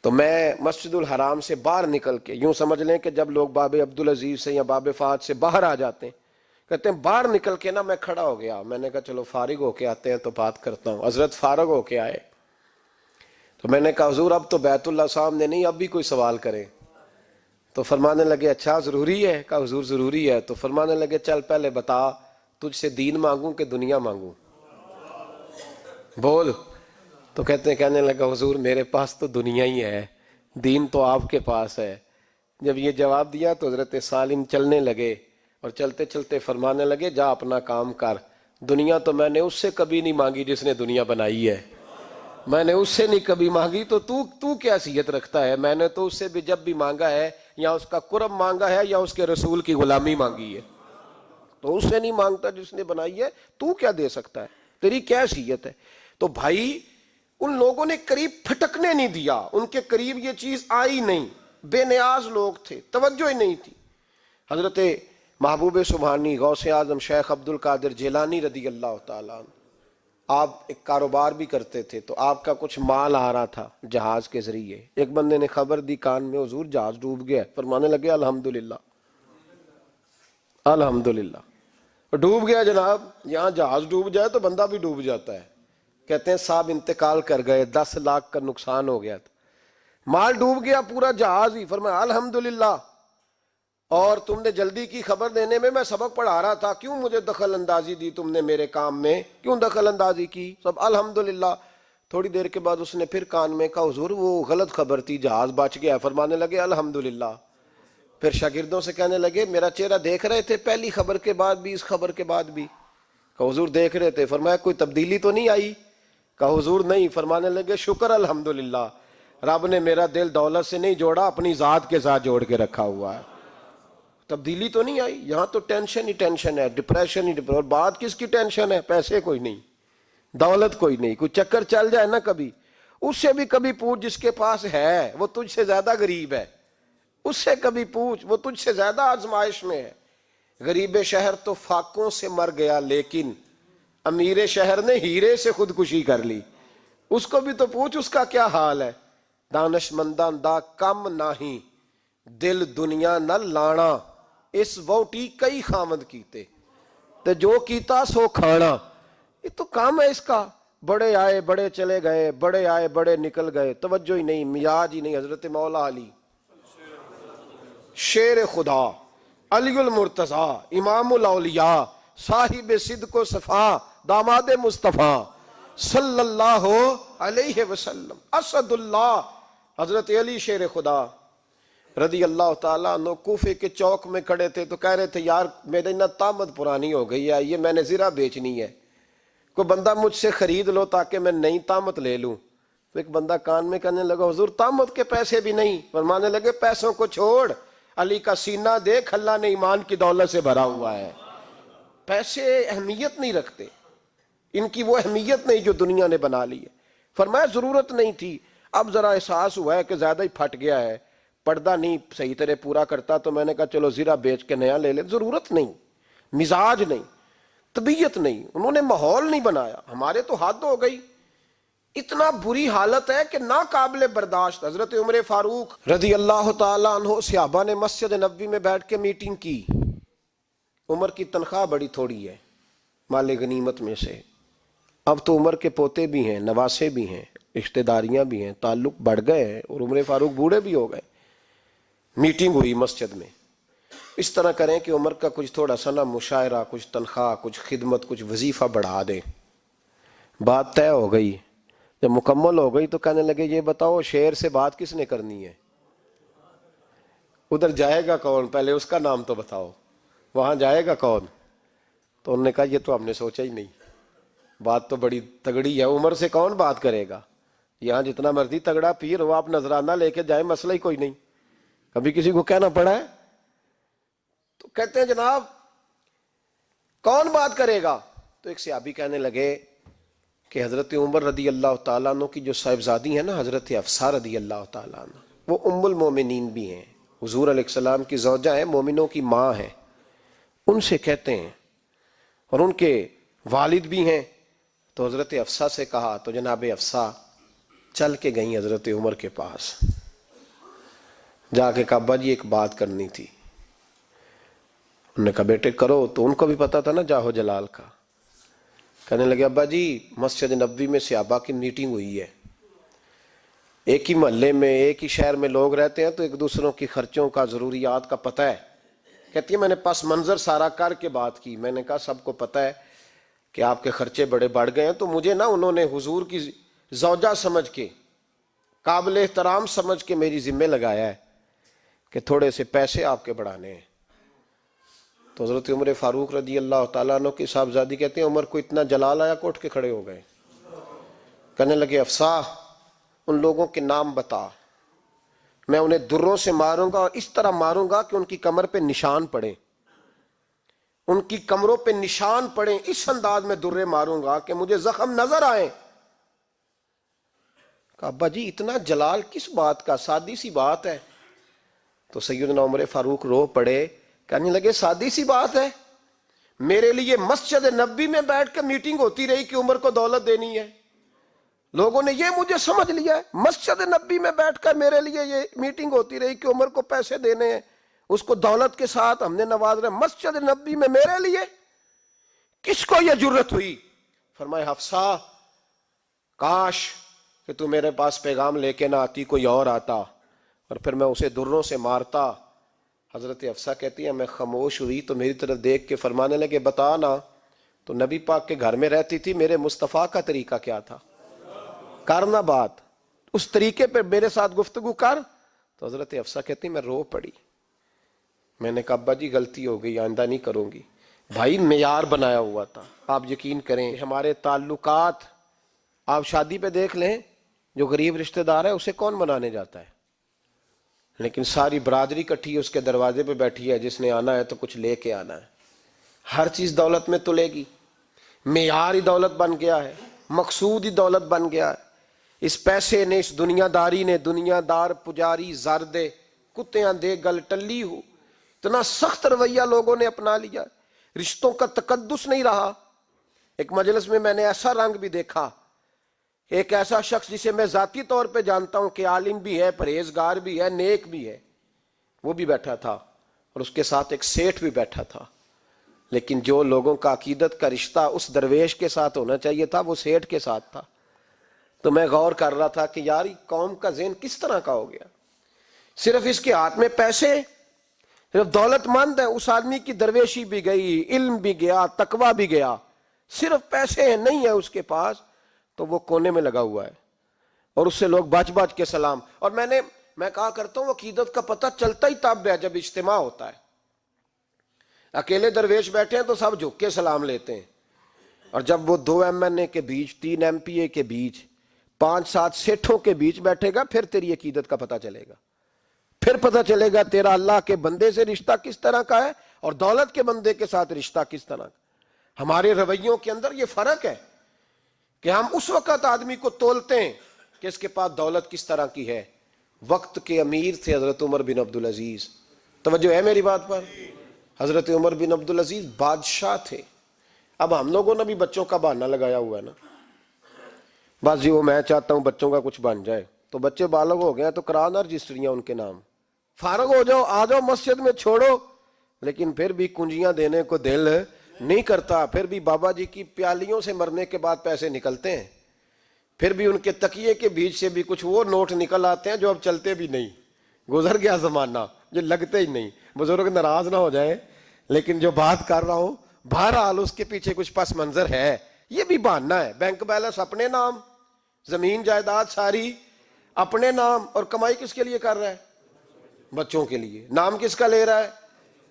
تو میں مسجد الحرام سے باہر نکل کے، یوں سمجھ لیں کہ جب لوگ باب عبدالعزیز سے یا باب فہد سے باہر آ جاتے ہیں، کہتے ہیں باہر نکل کے نا میں کھڑا ہو گیا، میں نے کہا چلو فارغ ہو کے آتے ہیں تو بات کرتا ہوں۔ حضرت فارغ ہو کے آئے تو میں نے کہا حضور اب تو بیت اللہ سامنے نہیں، اب بھی کوئی سوال کرے؟ تو فرمانے لگے اچھا ضروری ہے؟ کہا حضور ضروری ہے۔ تو فرمانے لگے چل پہلے بتا تجھ سے دین مانگوں کہ دنیا مانگوں، بول۔ تو کہنے لگا حضور میرے پاس تو دنیا ہی ہے، دین تو آپ کے پاس ہے۔ جب یہ جواب دیا تو حضرت سالم چلنے لگے، اور چلتے چلتے فرمانے لگے جا اپنا کام کر، دنیا تو میں نے اس سے کبھی نہیں مانگی جس نے دنیا بنائی ہے، میں نے اس سے نہیں کبھی مانگی، تو تو کیا حیثیت رکھتا ہے؟ میں نے تو اس سے بھی جب بھی مانگا ہے یا اس کا قرب مانگا ہے یا اس کے رسول کی غلامی مانگی ہے، تو اس سے نہیں مانگتا جس نے بنائی ہے، تو کیا دے سکتا ہے؟ تیری کیا حیثیت ہے؟ تو بھائی ان لوگوں نے قریب پھٹکنے نہیں دیا، ان کے قریب یہ چیز آئی نہیں، بے نیاز لوگ تھے، توجہ ہی نہیں تھی۔ حضرت محبوب سبحانی غوث اعظم شیخ عبد القادر جیلانی رضی اللہ تعالیٰ عنہ، آپ ایک کاروبار بھی کرتے تھے، تو آپ کا کچھ مال آ رہا تھا جہاز کے ذریعے، ایک بندے نے خبر دی کان میں حضور جہاز ڈوب گیا، فرمانے لگے الحمدللہ، الحمدللہ۔ ڈوب گیا جناب، یہاں جہاز ڈوب جائے تو بندہ بھی ڈوب جاتا ہے۔ کہتے ہیں صاحب انتقال کر گئے، 10 لاکھ کا نقصان ہو گیا تھا، مال ڈوب گیا پورا جہاز ہی۔ فرمایا الحمدللہ، اور تم نے جلدی کی خبر دینے میں سبق پڑھا رہا تھا، کیوں مجھے دخل اندازی دی تم نے میرے کام میں، کیوں دخل اندازی کی؟ سب الحمدللہ۔ تھوڑی دیر کے بعد اس نے پھر کان میں کہا حضور وہ غلط خبر تھی، جہاز بچ گیا۔ فرمانے لگے الحمدللہ۔ پھر شاگردوں سے کہنے لگے میرا چہرہ دیکھ رہے تھے پہلی خبر کے بعد بھی، اس خبر کے بعد بھی؟ کہا حضور دیکھ رہے تھے۔ فرمایا کوئی تبدیلی تو نہیں آئی؟ کہا حضور نہیں۔ فرمانے لگے شکر الحمدللہ، رب نے میرا دل دولت سے نہیں جوڑا، اپنی ذات کے ساتھ جوڑ کے رکھا ہوا ہے، تبدیلی تو نہیں آئی۔ یہاں تو ٹینشن ہی ٹینشن ہے، ڈپریشن ہی ڈپریشن۔ اور بات کس کی ٹینشن ہے؟ پیسے کوئی نہیں، دولت کوئی نہیں، کوئی چکر چل جائے نا کبھی، اس سے بھی کبھی پوچھ جس کے پاس ہے وہ تجھ سے زیادہ غریب ہے، اس سے کبھی پوچھ وہ تجھ سے زیادہ آزمائش میں ہے۔ غریب شہر تو فاقوں سے مر گیا، لیکن امیر شہر نے ہیرے سے خودکشی کر لی، اس کو بھی تو پوچھ اس کا کیا حال ہے۔ دانش مندان دا کم نہیں، دل دنیا نہ لانا، اس ووٹی کئی خامد کیتے تے جو کیتا سو کھانا۔ یہ تو کام ہے اس کا، بڑے آئے بڑے چلے گئے، بڑے آئے بڑے نکل گئے، توجہ ہی نہیں، مزاج ہی نہیں۔ حضرت مولا علی شیر خدا، علی المرتضی، امام الاولیاء، صاحب صدق و صفا، داماد مصطفیٰ صلی اللہ علیہ وسلم، اسد اللہ، حضرت علی شیر خدا رضی اللہ تعالیٰ عنہ کوفے کے چوک میں کھڑے تھے تو کہہ رہے تھے یار میری نا طامت پرانی ہو گئی ہے، یہ میں نے زرہ بیچنی ہے، کوئی بندہ مجھ سے خرید لو تاکہ میں نئی طامت لے لوں۔ تو ایک بندہ کان میں کہنے لگا حضور طامت کے پیسے بھی نہیں؟ فرمانے لگے پیسوں کو چھوڑ، علی کا سینہ دیکھ، اللہ نے ایمان کی دولت سے بھرا ہوا ہے۔ پیسے اہمیت نہیں رکھتے، ان کی وہ اہمیت نہیں جو دنیا نے بنا لی ہے۔ فرمایا ضرورت نہیں تھی، اب ذرا احساس ہوا ہے کہ زیادہ ہی پھٹ گیا ہے، پردہ نہیں صحیح طرح پورا کرتا، تو میں نے کہا چلو زرہ بیچ کے نیا لے لے۔ ضرورت نہیں، مزاج نہیں، طبیعت نہیں، انہوں نے ماحول نہیں بنایا۔ ہمارے تو حد ہو گئی، اتنا بری حالت ہے کہ ناقابل برداشت۔ حضرت عمر فاروق رضی اللہ تعالیٰ عنہ صحابہ نے مسجد نبوی میں بیٹھ کے میٹنگ کی۔ عمر کی تنخواہ بڑی تھوڑی ہے مال غنیمت میں سے، اب تو عمر کے پوتے بھی ہیں، نواسے بھی ہیں، رشتہ داریاں بھی ہیں، تعلق بڑھ گئے ہیں، اور عمر فاروق بوڑھے بھی ہو گئے۔ میٹنگ ہوئی مسجد میں، اس طرح کریں کہ عمر کا کچھ تھوڑا سا نا مشاعرہ، کچھ تنخواہ، کچھ خدمت، کچھ وظیفہ بڑھا دیں۔ بات طے ہو گئی، جب مکمل ہو گئی تو کہنے لگے یہ بتاؤ شیر سے بات کس نے کرنی ہے؟ ادھر جائے گا کون؟ پہلے اس کا نام تو بتاؤ، وہاں جائے گا کون؟ تو انہوں نے کہا یہ تو ہم نے سوچا ہی نہیں، بات تو بڑی تگڑی ہے، عمر سے کون بات کرے گا؟ یہاں جتنا مرضی تگڑا پیر ہو، آپ نذرانہ لے کے جائیں، مسئلہ ہی کوئی نہیں، کبھی کسی کو کہنا پڑا ہے؟ تو کہتے ہیں جناب کون بات کرے گا؟ تو ایک صحابی کہنے لگے کہ حضرت عمر رضی اللہ تعالیٰ عنہ کی جو صاحبزادی ہیں نا، حضرت حفصہ رضی اللہ تعالیٰ عنہ، وہ ام المومنین بھی ہیں، حضور علیہ السلام کی زوجہ ہیں، مومنوں کی ماں ہیں، ان سے کہتے ہیں، اور ان کے والد بھی ہیں۔ تو حضرت حفصہ سے کہا تو جناب حفصہ چل کے گئیں حضرت عمر کے پاس، جا کے کہا ابا جی ایک بات کرنی تھی۔ انہوں نے کہا بیٹے کرو، تو ان کو بھی پتا تھا نا جاہو جلال کا۔ کہنے لگے ابا جی مسجد نبوی میں صحابہ کی میٹنگ ہوئی ہے، ایک ہی محلے میں ایک ہی شہر میں لوگ رہتے ہیں تو ایک دوسروں کی خرچوں کا ضروریات کا پتہ ہے۔ کہتی ہے میں نے پس منظر سارا کر کے بات کی، میں نے کہا سب کو پتہ ہے کہ آپ کے خرچے بڑے بڑھ گئے ہیں، تو مجھے نا انہوں نے حضور کی زوجہ سمجھ کے، قابل احترام سمجھ کے میری ذمہ لگایا ہے کہ تھوڑے سے پیسے آپ کے بڑھانے ہیں۔ تو حضرت عمر فاروق رضی اللہ تعالیٰ عنہ کی صاحبزادی کہتے ہیں عمر کو اتنا جلال آیا کہ اٹھ کے کھڑے ہو گئے، کہنے لگے حفصہ ان لوگوں کے نام بتا، میں انہیں دروں سے ماروں گا، اور اس طرح ماروں گا کہ ان کی کمر پہ نشان پڑے، ان کی کمروں پہ نشان پڑے، اس انداز میں درے ماروں گا کہ مجھے زخم نظر آئے۔ کہا ابا جی اتنا جلال کس بات کا، سادی سی بات ہے۔ تو سیدنا عمر فاروق رو پڑے، کہنے لگے سادی سی بات ہے، میرے لیے مسجد نبوی میں بیٹھ کے میٹنگ ہوتی رہی کہ عمر کو دولت دینی ہے، لوگوں نے یہ مجھے سمجھ لیا ہے، مسجد نبوی میں بیٹھ کر میرے لیے یہ میٹنگ ہوتی رہی کہ عمر کو پیسے دینے ہیں، اس کو دولت کے ساتھ ہم نے نواز رہے. مسجد نبی میں میرے لیے کس کو یہ جرت ہوئی؟ فرمائے حفصہ کاش کہ تو میرے پاس پیغام لے کے نہ آتی، کوئی اور آتا اور پھر میں اسے دروں سے مارتا. حضرت حفصہ کہتی ہے میں خاموش ہوئی تو میری طرف دیکھ کے فرمانے لگے بتا نا تو نبی پاک کے گھر میں رہتی تھی، میرے مصطفیٰ کا طریقہ کیا تھا، کرنا بات اس طریقے پہ میرے ساتھ گفتگو کر. تو حضرت حفصہ کہتی میں رو پڑی. میں نے کہا ابا جی غلطی ہو گئی، آئندہ نہیں کروں گی. بھائی معیار بنایا ہوا تھا. آپ یقین کریں ہمارے تعلقات آپ شادی پہ دیکھ لیں، جو غریب رشتہ دار ہے اسے کون منانے جاتا ہے، لیکن ساری برادری کٹھی اس کے دروازے پہ بیٹھی ہے، جس نے آنا ہے تو کچھ لے کے آنا ہے. ہر چیز دولت میں تلے گی، معیار ہی دولت بن گیا ہے، مقصود ہی دولت بن گیا ہے. اس پیسے نے، اس دنیا داری نے، دنیا دار پجاری زردے کتیاں دے گل ٹلی ہو، اتنا سخت رویہ لوگوں نے اپنا لیا، رشتوں کا تقدس نہیں رہا. ایک مجلس میں نے ایسا رنگ بھی دیکھا، ایک ایسا شخص جسے میں ذاتی طور پہ جانتا ہوں کہ عالم بھی ہے، پرہیزگار بھی ہے، نیک بھی ہے، وہ بھی بیٹھا تھا اور اس کے ساتھ ایک سیٹھ بھی بیٹھا تھا. لیکن جو لوگوں کا عقیدت کا رشتہ اس درویش کے ساتھ ہونا چاہیے تھا وہ سیٹھ کے ساتھ تھا. تو میں غور کر رہا تھا کہ یار قوم کا ذہن کس طرح کا ہو گیا، صرف اس کے ہاتھ میں پیسے، صرف دولت مند ہے. اس آدمی کی درویشی بھی گئی، علم بھی گیا، تقوی بھی گیا، صرف پیسے ہیں نہیں ہے اس کے پاس تو وہ کونے میں لگا ہوا ہے اور اس سے لوگ بچ بچ کے سلام. اور میں کہا کرتا ہوں عقیدت کا پتہ چلتا ہی تب ہے جب اجتماع ہوتا ہے. اکیلے درویش بیٹھے ہیں تو سب جھک کے سلام لیتے ہیں، اور جب وہ 2 MNA کے بیچ، 3 MPA کے بیچ، 5-7 سیٹھوں کے بیچ بیٹھے گا پھر تیری عقیدت کا پتہ چلے گا، پھر پتہ چلے گا تیرا اللہ کے بندے سے رشتہ کس طرح کا ہے اور دولت کے بندے کے ساتھ رشتہ کس طرح کا. ہمارے رویوں کے اندر یہ فرق ہے کہ ہم اس وقت آدمی کو تولتے ہیں کہ اس کے پاس دولت کس طرح کی ہے. وقت کے امیر تھے حضرت عمر بن عبدالعزیز، توجہ ہے میری بات پر. حضرت عمر بن عبدالعزیز بادشاہ تھے. اب ہم لوگوں نے بھی بچوں کا بہانہ لگایا ہوا ہے نا، بس جی وہ میں چاہتا ہوں بچوں کا کچھ بن جائے، تو بچے بالغ ہو گئے تو کرا نہ رجسٹریاں ان کے نام، فارغ ہو جاؤ آ جاؤ مسجد میں چھوڑو. لیکن پھر بھی کنجیاں دینے کو دل نہیں کرتا، پھر بھی بابا جی کی پیالیوں سے مرنے کے بعد پیسے نکلتے ہیں، پھر بھی ان کے تکیے کے بیچ سے بھی کچھ وہ نوٹ نکل آتے ہیں جو اب چلتے بھی نہیں. گزر گیا زمانہ، جو لگتے ہی نہیں. بزرگ ناراض نہ ہو جائیں لیکن جو بات کر رہا ہوں بہرحال اس کے پیچھے کچھ پس منظر ہے. یہ بھی بہانہ ہے. بینک بیلنس اپنے نام، زمین جائیداد ساری اپنے نام، اور کمائی کس کے لیے کر رہا ہے؟ بچوں کے لیے. نام کس کا لے رہا ہے؟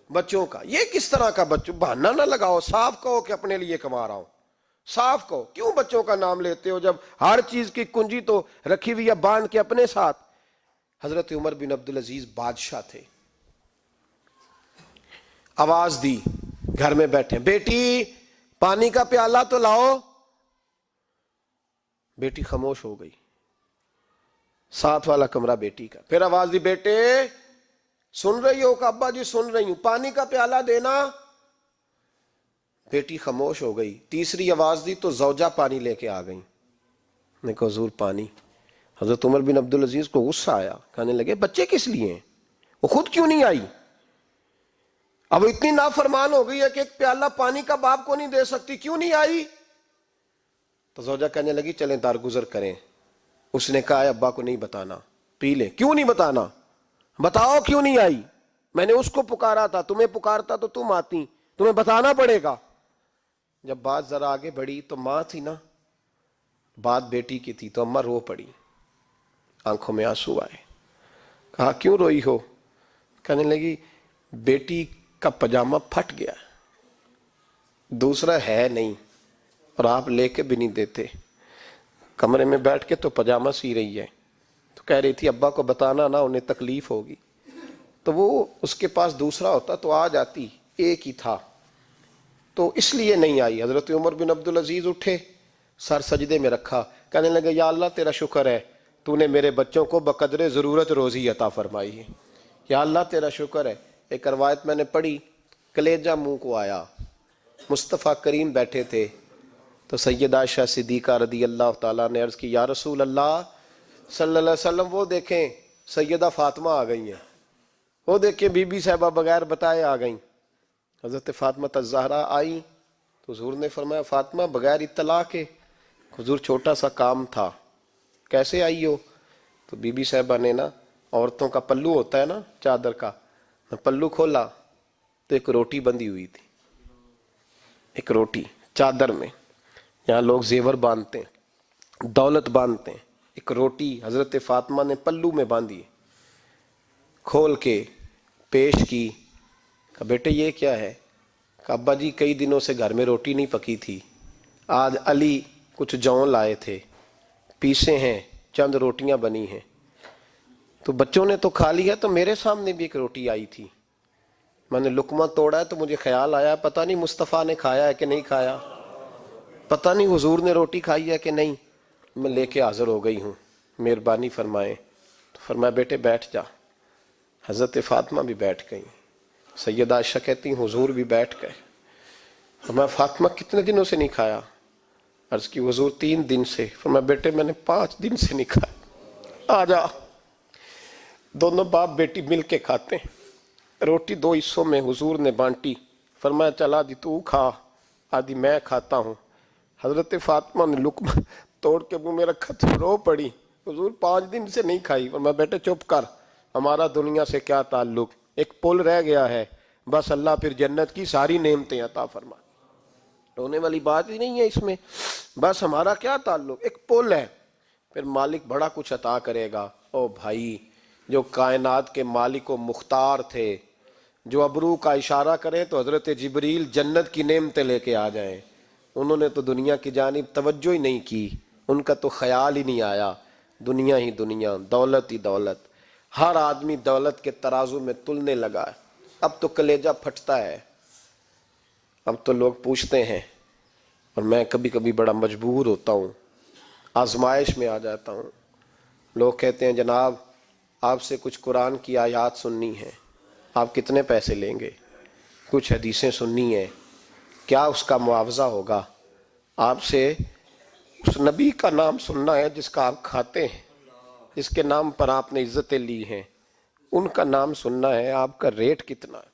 بچوں کا. یہ کس طرح کا بچوں؟ بہانہ نہ لگاؤ، صاف کہو کہ اپنے لیے کما رہا ہوں، صاف کہو. کیوں بچوں کا نام لیتے ہو جب ہر چیز کی کنجی تو رکھی ہوئی ہے باندھ کے اپنے ساتھ. حضرت عمر بن عبدالعزیز بادشاہ تھے. آواز دی گھر میں بیٹھے، بیٹی پانی کا پیالہ تو لاؤ. بیٹی خاموش ہو گئی. ساتھ والا کمرہ بیٹی کا. پھر آواز دی بیٹے سن رہی ہو؟ کہ ابا جی سن رہی ہوں. پانی کا پیالہ دینا. بیٹی خاموش ہو گئی. تیسری آواز دی تو زوجہ پانی لے کے آ گئی. نے کہا حضور پانی. حضرت عمر بن عبدالعزیز کو غصہ آیا، کہنے لگے بچے کس لیے ہیں، وہ خود کیوں نہیں آئی؟ اب اتنی نافرمان ہو گئی ہے کہ ایک پیالہ پانی کا باپ کو نہیں دے سکتی، کیوں نہیں آئی؟ تو زوجہ کہنے لگی چلیں درگزر کریں. اس نے کہا ابا کو نہیں بتانا، پی لے. کیوں نہیں بتانا؟ بتاؤ کیوں نہیں آئی؟ میں نے اس کو پکارا تھا، تمہیں پکارتا تو تم آتی، تمہیں بتانا پڑے گا. جب بات ذرا آگے بڑھی تو ماں تھی نا، بات بیٹی کی تھی، تو اماں رو پڑی، آنکھوں میں آنسو آئے. کہا کیوں روئی ہو؟ کہنے لگی بیٹی کا پجامہ پھٹ گیا، دوسرا ہے نہیں، اور آپ لے کے بھی نہیں دیتے. کمرے میں بیٹھ کے تو پجامہ سی رہی ہے، تو کہہ رہی تھی ابا کو بتانا نا، انہیں تکلیف ہوگی. تو وہ اس کے پاس دوسرا ہوتا تو آ جاتی، ایک ہی تھا، تو اس لیے نہیں آئی. حضرت عمر بن عبدالعزیز اٹھے، سر سجدے میں رکھا، کہنے لگے یا اللہ تیرا شکر ہے تو نے میرے بچوں کو بقدر ضرورت روزی عطا فرمائی ہے. یا اللہ تیرا شکر ہے. ایک روایت میں نے پڑھی، کلیجہ منہ کو آیا. مصطفیٰ کریم بیٹھے تھے تو سیدہ عائشہ صدیقہ رضی اللہ تعالیٰ نے عرض کی یا رسول اللہ صلی اللہ علیہ وسلم وہ دیکھیں سیدہ فاطمہ آ گئی ہیں. وہ دیکھیں بی بی صاحبہ بغیر بتائے آ گئیں. حضرت فاطمہ الزہرا آئیں تو حضور نے فرمایا فاطمہ بغیر اطلاع کے. حضور چھوٹا سا کام تھا. کیسے آئی ہو؟ تو بی بی صاحبہ نے نا عورتوں کا پلو ہوتا ہے نا چادر کا، پلو کھولا تو ایک روٹی بندھی ہوئی تھی. ایک روٹی چادر میں، یہاں لوگ زیور باندھتے ہیں، دولت باندھتے ہیں، ایک روٹی حضرت فاطمہ نے پلو میں باندھی، کھول کے پیش کی. کہا بیٹے یہ کیا ہے؟ کہا ابا جی کئی دنوں سے گھر میں روٹی نہیں پکی تھی، آج علی کچھ جون لائے تھے، پیسے ہیں، چند روٹیاں بنی ہیں، تو بچوں نے تو کھا لیا، تو میرے سامنے بھی ایک روٹی آئی تھی، میں نے لقمہ توڑا ہے تو مجھے خیال آیا پتہ نہیں مصطفیٰ نے کھایا ہے کہ نہیں کھایا، پتہ نہیں حضور نے روٹی کھائی ہے کہ نہیں، میں لے کے حاضر ہو گئی ہوں، مہربانی فرمائیں. تو فرمایا بیٹے بیٹھ جا. حضرت فاطمہ بھی بیٹھ گئیں. سیدہ عائشہ کہتی ہیں حضور بھی بیٹھ گئے. فرمایا فاطمہ کتنے دنوں سے نہیں کھایا؟ عرض کی حضور 3 دن سے. فرمایا بیٹے میں نے 5 دن سے نہیں کھایا، آ جا. دونوں باپ بیٹی مل کے کھاتے ہیں. روٹی 2 حصوں میں حضور نے بانٹی. فرمایا چلا دی تو کھا، آدھی میں کھاتا ہوں. حضرت فاطمہ نے لقمہ توڑ کے منہ میں رکھا تو رو پڑی. حضور 5 دن سے نہیں کھائی. فرمایا بیٹے چپ کر، ہمارا دنیا سے کیا تعلق، ایک پل رہ گیا ہے، بس اللہ پھر جنت کی ساری نعمتیں عطا فرما. رونے والی بات ہی نہیں ہے اس میں، بس ہمارا کیا تعلق، ایک پل ہے، پھر مالک بڑا کچھ عطا کرے گا. او بھائی، جو کائنات کے مالک و مختار تھے، جو ابرو کا اشارہ کریں تو حضرت جبریل جنت کی نعمتیں لے کے آ جائیں، انہوں نے تو دنیا کی جانب توجہ ہی نہیں کی، ان کا تو خیال ہی نہیں آیا. دنیا ہی دنیا، دولت ہی دولت، ہر آدمی دولت کے ترازو میں تلنے لگا ہے. اب تو کلیجہ پھٹتا ہے. اب تو لوگ پوچھتے ہیں، اور میں کبھی کبھی بڑا مجبور ہوتا ہوں، آزمائش میں آ جاتا ہوں. لوگ کہتے ہیں جناب آپ سے کچھ قرآن کی آیات سننی ہے، آپ کتنے پیسے لیں گے؟ کچھ حدیثیں سننی ہیں، کیا اس کا معاوضہ ہوگا؟ آپ سے اس نبی کا نام سننا ہے جس کا آپ کھاتے ہیں، جس کے نام پر آپ نے عزتیں لی ہیں، ان کا نام سننا ہے. آپ کا ریٹ کتنا ہے؟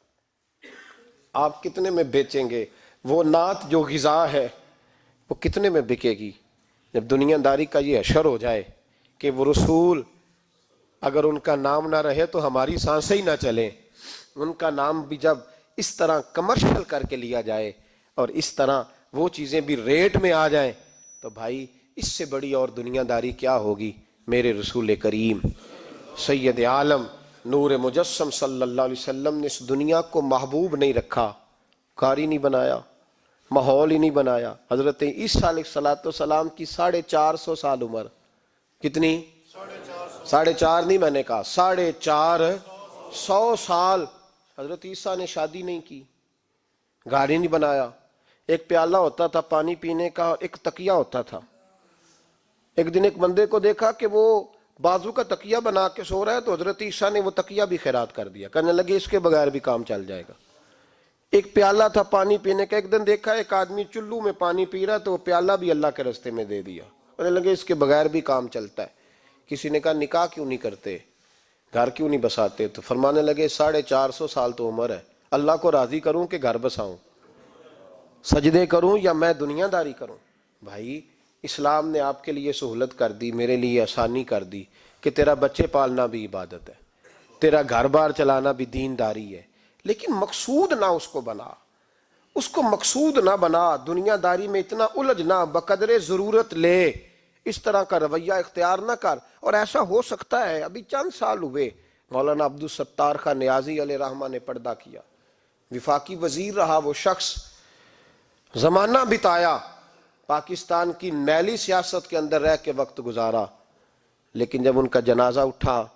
آپ کتنے میں بیچیں گے؟ وہ نعت جو غذا ہے وہ کتنے میں بکے گی؟ جب دنیا داری کا یہ حشر ہو جائے کہ وہ رسول اگر ان کا نام نہ رہے تو ہماری سانسیں ہی نہ چلیں، ان کا نام بھی جب اس طرح کمرشل کر کے لیا جائے اور اس طرح وہ چیزیں بھی ریٹ میں آ جائیں، تو بھائی اس سے بڑی اور دنیا داری کیا ہوگی؟ میرے رسول کریم سید عالم نور مجسم صلی اللہ علیہ وسلم نے اس دنیا کو محبوب نہیں رکھا، کاری نہیں بنایا، ماحول ہی نہیں بنایا. حضرت عیسیٰ علیہ السلام کی 450 سال عمر، کتنی؟ 4.5 نہیں، میں نے کہا 450 سال حضرت عیسیٰ نے شادی نہیں کی، گاڑی نہیں بنایا. ایک پیالہ ہوتا تھا پانی پینے کا، ایک تکیہ ہوتا تھا. ایک دن ایک بندے کو دیکھا کہ وہ بازو کا تکیہ بنا کے سو رہا ہے، تو حضرت عیسیٰ نے وہ تکیہ بھی خیرات کر دیا، کہنے لگے اس کے بغیر بھی کام چل جائے گا. ایک پیالہ تھا پانی پینے کا، ایک دن دیکھا ایک آدمی چلو میں پانی پی رہا تو وہ پیالہ بھی اللہ کے راستے میں دے دیا، کہنے لگے اس کے بغیر بھی کام چلتا ہے. کسی نے کہا نکاح کیوں نہیں کرتے، گھر کیوں نہیں بساتے؟ تو فرمانے لگے 450 سال تو عمر ہے، اللہ کو راضی کروں کہ گھر بساؤں، سجدے کروں یا میں دنیا داری کروں؟ بھائی اسلام نے آپ کے لیے سہولت کر دی، میرے لیے آسانی کر دی کہ تیرا بچے پالنا بھی عبادت ہے، تیرا گھر بار چلانا بھی دینداری ہے، لیکن مقصود نہ اس کو بنا، اس کو مقصود نہ بنا، دنیا داری میں اتنا الجھ نہ، بقدر ضرورت لے، اس طرح کا رویہ اختیار نہ کر. اور ایسا ہو سکتا ہے ابھی چند سال ہوئے مولانا عبدالستار خان نیازی علیہ رحمہ نے پردہ کیا، وفاقی وزیر رہا وہ شخص، زمانہ بتایا، پاکستان کی میلی سیاست کے اندر رہ کے وقت گزارا، لیکن جب ان کا جنازہ اٹھا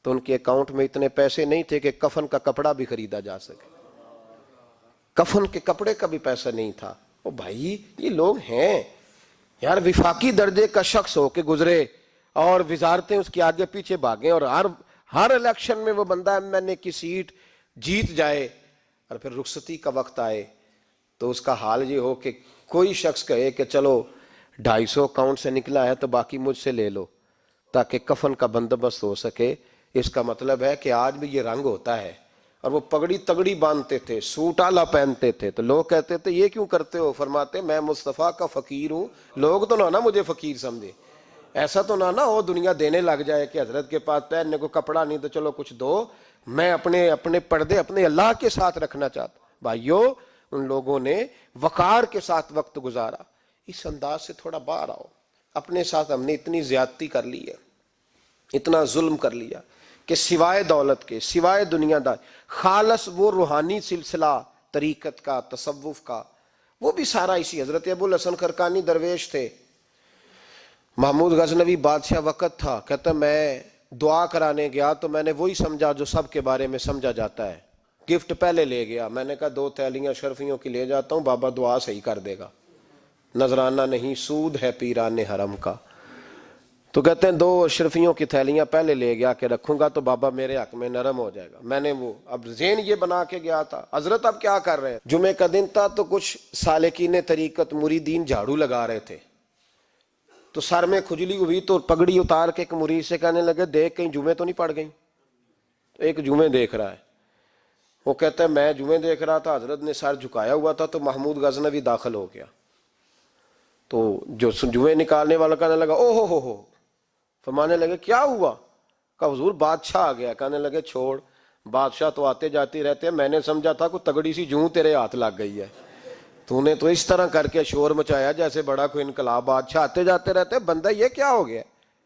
تو ان کے اکاؤنٹ میں اتنے پیسے نہیں تھے کہ کفن کا کپڑا بھی خریدا جا سکے، کفن کے کپڑے کا بھی پیسہ نہیں تھا. او بھائی یہ لوگ ہیں یار، وفاقی درجے کا شخص ہو کے گزرے اور وزارتیں اس کے آگے پیچھے بھاگیں، اور ہر الیکشن میں وہ بندہ ایم کی سیٹ جیت جائے، اور پھر رخصتی کا وقت آئے تو اس کا حال یہ ہو کہ کوئی شخص کہے کہ چلو 250 اکاؤنٹ سے نکلا ہے تو باقی مجھ سے لے لو تاکہ کفن کا بندوبست ہو سکے. اس کا مطلب ہے کہ آج بھی یہ رنگ ہوتا ہے. اور وہ پگڑی تگڑی باندھتے تھے, سوٹ آلہ پہنتے تھے, تو لوگ کہتے تھے یہ کیوں کرتے ہو؟ فرماتے میں مصطفیٰ کا فقیر ہوں, لوگ تو نہ مجھے فقیر سمجھے, ایسا تو نہ ہو دنیا دینے لگ جائے کہ حضرت کے پاس پہننے کو کپڑا نہیں تو چلو کچھ دو. میں اپنے پردے اپنے اللہ کے ساتھ رکھنا چاہتا. بھائیو, ان لوگوں نے وقار کے ساتھ وقت گزارا. اس انداز سے تھوڑا باہر آؤ. اپنے ساتھ ہم نے اتنی زیادتی کر لی ہے, اتنا ظلم کر لیا کہ سوائے دولت کے, سوائے دنیا دار, خالص وہ روحانی سلسلہ طریقت کا, تصوف کا, وہ بھی سارا اسی. حضرت ابو الحسن خرقانی درویش تھے, محمود غزنوی بادشاہ وقت تھا, کہتا میں دعا کرانے گیا تو میں نے وہی سمجھا جو سب کے بارے میں سمجھا جاتا ہے. گفٹ پہلے لے گیا, میں نے کہا 2 تھیلیاں شرفیوں کی لے جاتا ہوں, بابا دعا صحیح کر دے گا, نذرانہ نہیں سود ہے پیران حرم کا. تو کہتے ہیں 2 اشرفیوں کی تھیلیاں پہلے لے گیا کہ رکھوں گا تو بابا میرے حق میں نرم ہو جائے گا. میں نے وہ اب ذہن یہ بنا کے گیا تھا. حضرت اب کیا کر رہے ہیں؟ جمعے کا دن تھا تو کچھ سالکین طریقت مریدین جھاڑو لگا رہے تھے, تو سر میں کھجلی ہوئی تو پگڑی اتار کے ایک مرید سے کہنے لگے دیکھ کہیں جمعے تو نہیں پڑ گئی. تو ایک جمعے دیکھ رہا ہے, وہ کہتا ہے میں جمعے دیکھ رہا تھا. حضرت نے سر جھکایا ہوا تھا تو محمود غزنوی داخل ہو گیا. تو جو جمعے نکالنے والا کہنے لگا او ہو, فرمانے لگے کیا ہوا؟ کہا حضور بادشاہ آ گیا. کہنے لگے چھوڑ, بادشاہ تو آتے جاتے رہتے ہیں, میں نے سمجھا تھا کوئی تگڑی سی جوں تیرے ہاتھ لگ گئی ہے, تو نے تو اس طرح کر کے شور مچایا جیسے بڑا کوئی انقلاب. بادشاہ آتے جاتے رہتے ہیں, بندہ یہ کیا ہو گیا,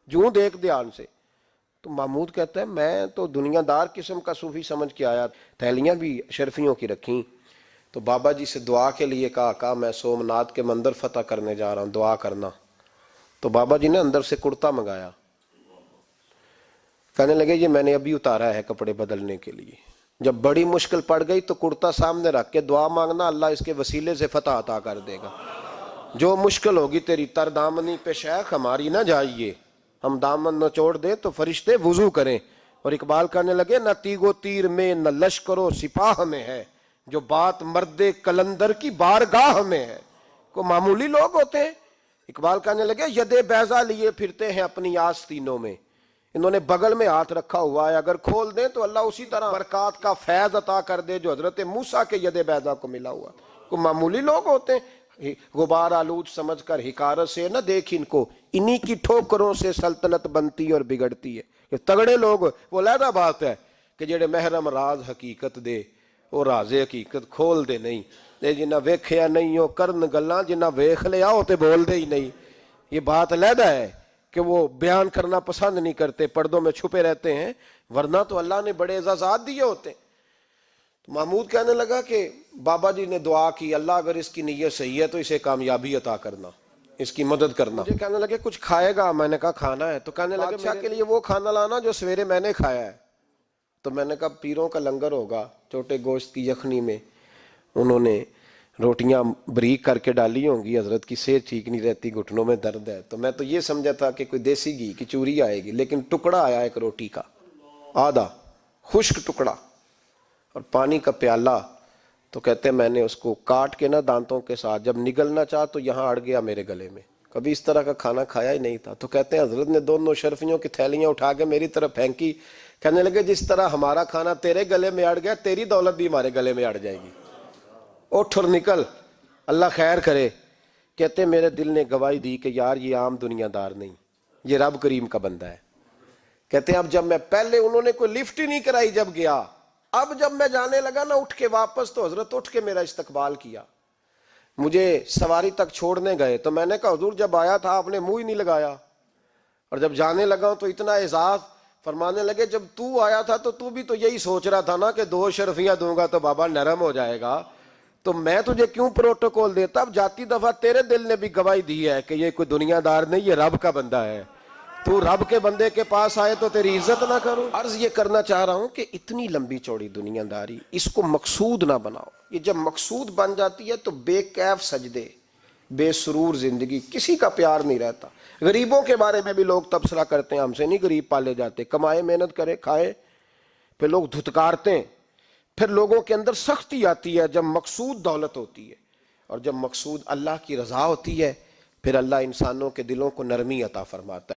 جوں دیکھ دھیان سے. تو محمود کہتا ہے میں تو دنیا دار قسم کا صوفی سمجھ کے آیا, تھیلیاں بھی شرفیوں کی رکھیں. تو بابا جی سے دعا کے لیے کہا میں سومناتھ کے مندر فتح کرنے جا رہا ہوں, دعا کرنا. تو بابا جی نے اندر سے کرتا منگایا, کہنے لگے یہ میں نے ابھی اتارا ہے کپڑے بدلنے کے لیے. جب بڑی مشکل پڑ گئی تو کرتا سامنے رکھ کے دعا مانگنا, اللہ اس کے وسیلے سے فتح عطا کر دے گا. جو مشکل ہوگی تیری تر دامنی پہ شیخ ہماری نہ جائیے, ہم دامن نہ چھوڑ دیں تو فرشتے وضو کریں. اور اقبال کہنے لگے نہ تیگ و تیر میں نہ لشکر و سپاہ میں ہے, جو بات مرد کلندر کی بارگاہ میں ہے. کو معمولی لوگ ہوتے ہیں. اقبال کہنے لگے ید بیضا لیے پھرتے ہیں اپنی آستینوں میں, انہوں نے بغل میں ہاتھ رکھا ہوا ہے, اگر کھول دیں تو اللہ اسی طرح برکات کا فیض عطا کر دے جو حضرت موسیٰ کے ید بیضا کو ملا ہوا. کو معمولی لوگ ہوتے ہیں. غبار آلود سمجھ کر حکارت سے نہ دیکھ ان کو, انہی کی ٹھوکروں سے سلطنت بنتی اور بگڑتی ہے. یہ تگڑے لوگ وہ علیحدہ بات ہے کہ جڑے محرم راز حقیقت دے وہ راز حقیقت کھول دے نہیں. جنہ ویکھیا نہیں ہو کرن گلاں, جنہ ویکھ لیا ہو تے بول دے ہی نہیں. یہ بات علیحدہ ہے کہ وہ بیان کرنا پسند نہیں کرتے, پردوں میں چھپے رہتے ہیں, ورنہ تو اللہ نے بڑے اعزازات دیے ہوتے ہیں. تو محمود کہنے لگا کہ بابا جی نے دعا کی اللہ اگر اس کی نیت صحیح ہے تو اسے کامیابی عطا کرنا, اس کی مدد کرنا. مجھے کہنے لگے کچھ کھائے گا؟ میں نے کہا کھانا ہے. تو کہنے لگے بادشاہ کے لیے وہ کھانا لانا جو سویرے میں نے کھایا ہے. تو میں نے کہا پیروں کا لنگر ہوگا, چھوٹے گوشت کی یخنی میں انہوں نے روٹیاں بریک کر کے ڈالی ہوں گی. حضرت کی صحت ٹھیک نہیں رہتی, گھٹنوں میں درد ہے. تو میں تو یہ سمجھا تھا کہ کوئی دیسی گھی کی چوری آئے گی, لیکن ٹکڑا آیا ایک روٹی کا, آدھا خشک ٹکڑا, اور پانی کا پیالہ. تو کہتے ہیں میں نے اس کو کاٹ کے نا دانتوں کے ساتھ, جب نگلنا چاہ تو یہاں اڑ گیا میرے گلے میں. کبھی اس طرح کا کھانا کھایا ہی نہیں تھا. تو کہتے ہیں حضرت نے 2 شرفیوں کی تھیلیاں اٹھا کے میری طرف پھینکی. کہنے لگے جس طرح ہمارا کھانا تیرے گلے میں اڑ گیا, تیری دولت بھی ہمارے گلے میں اڑ جائے گی. اٹھ اور نکل, اللہ خیر کرے. کہتے میرے دل نے گواہی دی کہ یار یہ عام دنیا دار نہیں, یہ رب کریم کا بندہ ہے. کہتے ہیں اب جب میں پہلے انہوں نے کوئی لفٹ ہی نہیں کرائی جب گیا, اب جب میں جانے لگا نا اٹھ کے واپس, تو حضرت اٹھ کے میرا استقبال کیا. مجھے سواری تک چھوڑنے گئے تو میں نے کہا حضور جب آیا تھا آپ نے منہ ہی نہیں لگایا, اور جب جانے لگا تو اتنا اعزاز. فرمانے لگے جب تو آیا تھا تو بھی تو یہی سوچ رہا تھا نا کہ 2 شرفیاں دوں گا تو بابا نرم ہو جائے گا, تو میں تجھے کیوں پروٹوکول دیتا. اب جاتی دفعہ تیرے دل نے بھی گواہی دی ہے کہ یہ کوئی دنیا دار نہیں, یہ رب کا بندہ ہے. تو رب کے بندے کے پاس آئے تو تیری عزت نہ کروں. عرض یہ کرنا چاہ رہا ہوں کہ اتنی لمبی چوڑی دنیا داری اس کو مقصود نہ بناؤ. یہ جب مقصود بن جاتی ہے تو بے کیف سجدے, بے سرور زندگی, کسی کا پیار نہیں رہتا. غریبوں کے بارے میں بھی لوگ تبصرہ کرتے ہیں, ہم سے نہیں غریب پالے جاتے, کمائے محنت کرے کھائے. پھر لوگ دھتکارتے ہیں. پھر لوگوں کے اندر سختی آتی ہے جب مقصود دولت ہوتی ہے, اور جب مقصود اللہ کی رضا ہوتی ہے پھر اللہ انسانوں کے دلوں کو نرمی عطا فرماتا ہے.